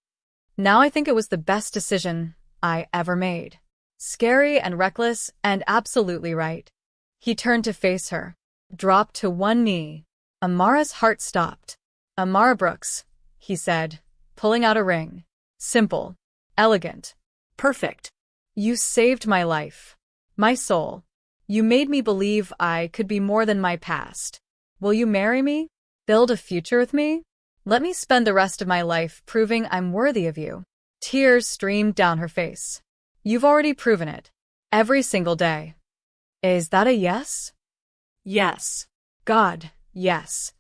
Speaker 1: I think it was the best decision I ever made. Scary and reckless and absolutely right. He turned to face her, dropped to one knee. Amara's heart stopped. Amara Brooks, he said, pulling out a ring. Simple. Elegant.
Speaker 2: Perfect.
Speaker 1: You saved my life. My soul. You made me believe I could be more than my past. Will you marry me? Build a future with me? Let me spend the rest of my life proving I'm worthy of you. Tears streamed down her face. You've already proven it. Every single day. Is that a yes?
Speaker 2: Yes.
Speaker 1: God, yes.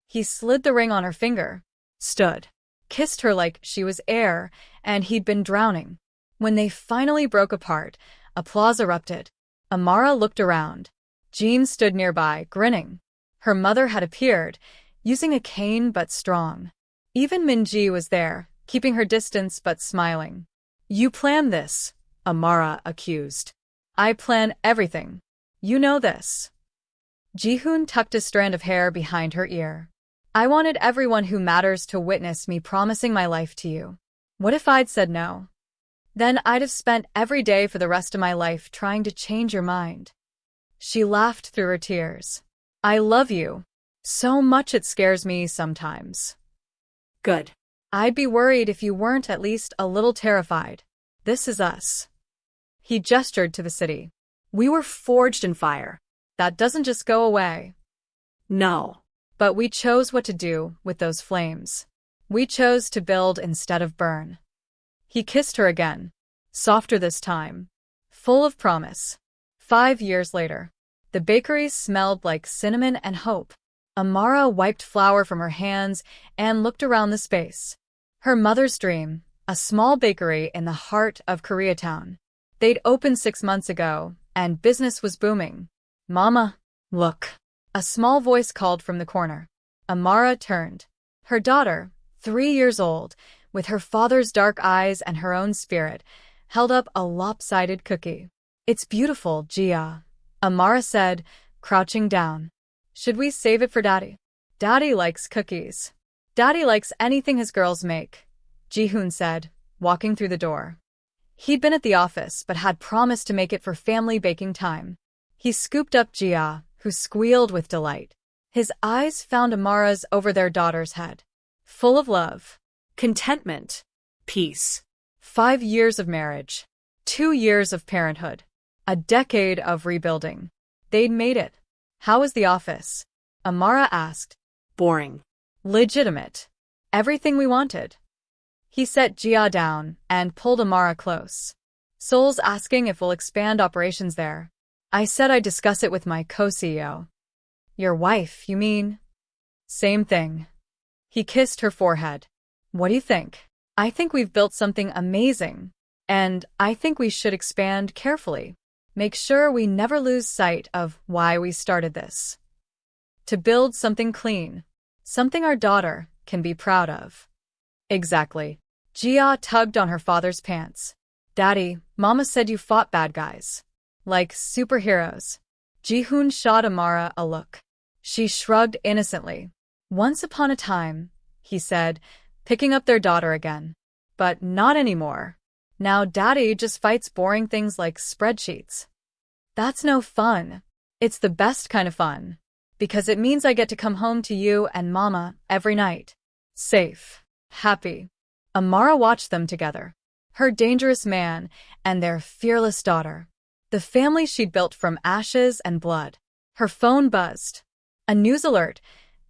Speaker 1: He slid the ring on her finger, stood, kissed her like she was air, and he'd been drowning. When they finally broke apart, applause erupted. Amara looked around. Jean stood nearby, grinning. Her mother had appeared, using a cane but strong. Even Minji was there, keeping her distance but smiling. You planned this, Amara accused. I plan everything. You know this. Ji-hoon tucked a strand of hair behind her ear. I wanted everyone who matters to witness me promising my life to you. What if I'd said no? Then I'd have spent every day for the rest of my life trying to change your mind. She laughed through her tears. I love you. So much it scares me sometimes.
Speaker 2: Good.
Speaker 1: I'd be worried if you weren't at least a little terrified. This is us. He gestured to the city.
Speaker 2: We were forged in fire.
Speaker 1: That doesn't just go away.
Speaker 2: No.
Speaker 1: But we chose what to do with those flames. We chose to build instead of burn. He kissed her again, softer this time, full of promise. 5 years later, the bakery smelled like cinnamon and hope. Amara wiped flour from her hands and looked around the space. Her mother's dream, a small bakery in the heart of Koreatown. They'd opened 6 months ago, and business was booming. Mama, look. A small voice called from the corner. Amara turned. Her daughter, 3 years old, with her father's dark eyes and her own spirit, held up a lopsided cookie. It's beautiful, Gia, Amara said, crouching down. Should we save it for Daddy? Daddy likes cookies. Daddy likes anything his girls make, Ji-hoon said, walking through the door. He'd been at the office but had promised to make it for family baking time. He scooped up Gia, who squealed with delight. His eyes found Amara's over their daughter's head, full of love,
Speaker 2: contentment, peace.
Speaker 1: 5 years of marriage, 2 years of parenthood, a decade of rebuilding. They'd made it. How was the office? Amara asked.
Speaker 2: Boring.
Speaker 1: Legitimate. Everything we wanted. He set Gia down and pulled Amara close. Seoul's asking if we'll expand operations there. I said I'd discuss it with my co-CEO. Your wife, you mean? Same thing. He kissed her forehead. What do you think? I think we've built something amazing. And I think we should expand carefully. Make sure we never lose sight of why we started this. To build something clean. Something our daughter can be proud of. Exactly. Gia tugged on her father's pants. Daddy, Mama said you fought bad guys. Like superheroes. Ji-hoon shot Amara a look. She shrugged innocently. Once upon a time, he said, picking up their daughter again. But not anymore. Now Daddy just fights boring things like spreadsheets. That's no fun. It's the best kind of fun. Because it means I get to come home to you and Mama every night. Safe. Happy. Amara watched them together. Her dangerous man and their fearless daughter. The family she'd built from ashes and blood. Her phone buzzed. A news alert.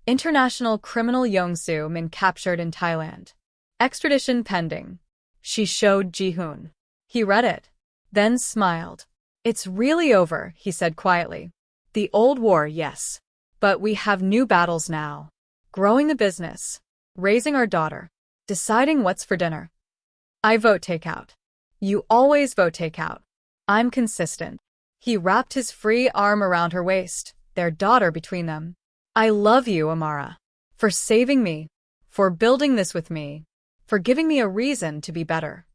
Speaker 1: International criminal Yong-soo Min captured in Thailand. Extradition pending. She showed Ji-hoon. He read it. Then smiled. It's really over, he said quietly. The old war, yes. But we have new battles now. Growing the business. Raising our daughter. Deciding what's for dinner. I vote takeout. You always vote takeout. I'm consistent. He wrapped his free arm around her waist, their daughter between them. I love you, Amara. For saving me. For building this with me. For giving me a reason to be better.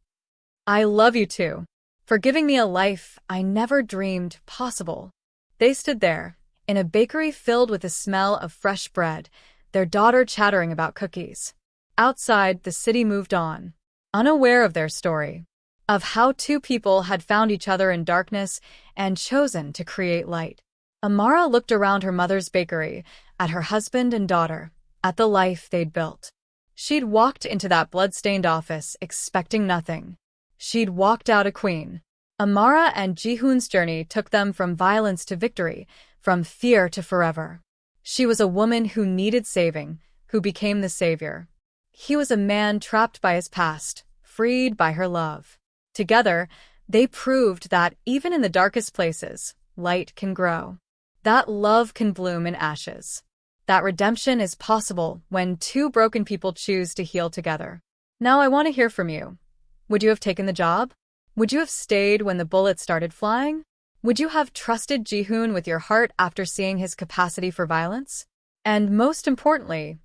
Speaker 1: I love you too. For giving me a life I never dreamed possible. They stood there, in a bakery filled with the smell of fresh bread, their daughter chattering about cookies. Outside, the city moved on, unaware of their story. Of how 2 people had found each other in darkness and chosen to create light. Amara looked around her mother's bakery, at her husband and daughter, at the life they'd built. She'd walked into that blood-stained office expecting nothing. She'd walked out a queen. Amara and Ji-hoon's journey took them from violence to victory, from fear to forever. She was a woman who needed saving, who became the savior. He was a man trapped by his past, freed by her love. Together, they proved that even in the darkest places, light can grow. That love can bloom in ashes. That redemption is possible when 2 broken people choose to heal together. Now I want to hear from you. Would you have taken the job? Would you have stayed when the bullets started flying? Would you have trusted Ji-hoon with your heart after seeing his capacity for violence? And most importantly,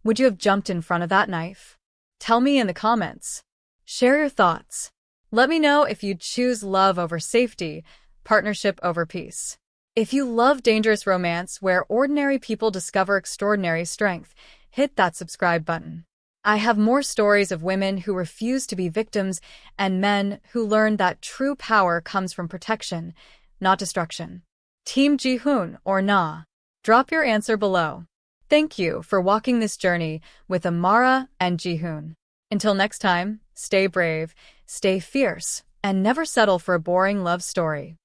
Speaker 1: would you have jumped in front of that knife? Tell me in the comments. Share your thoughts. Let me know if you'd choose love over safety, partnership over peace. If you love dangerous romance where ordinary people discover extraordinary strength, hit that subscribe button. I have more stories of women who refuse to be victims and men who learn that true power comes from protection, not destruction. Team Ji-hoon or Na? Drop your answer below. Thank you for walking this journey with Amara and Ji-hoon. Until next time, stay brave, stay fierce, and never settle for a boring love story.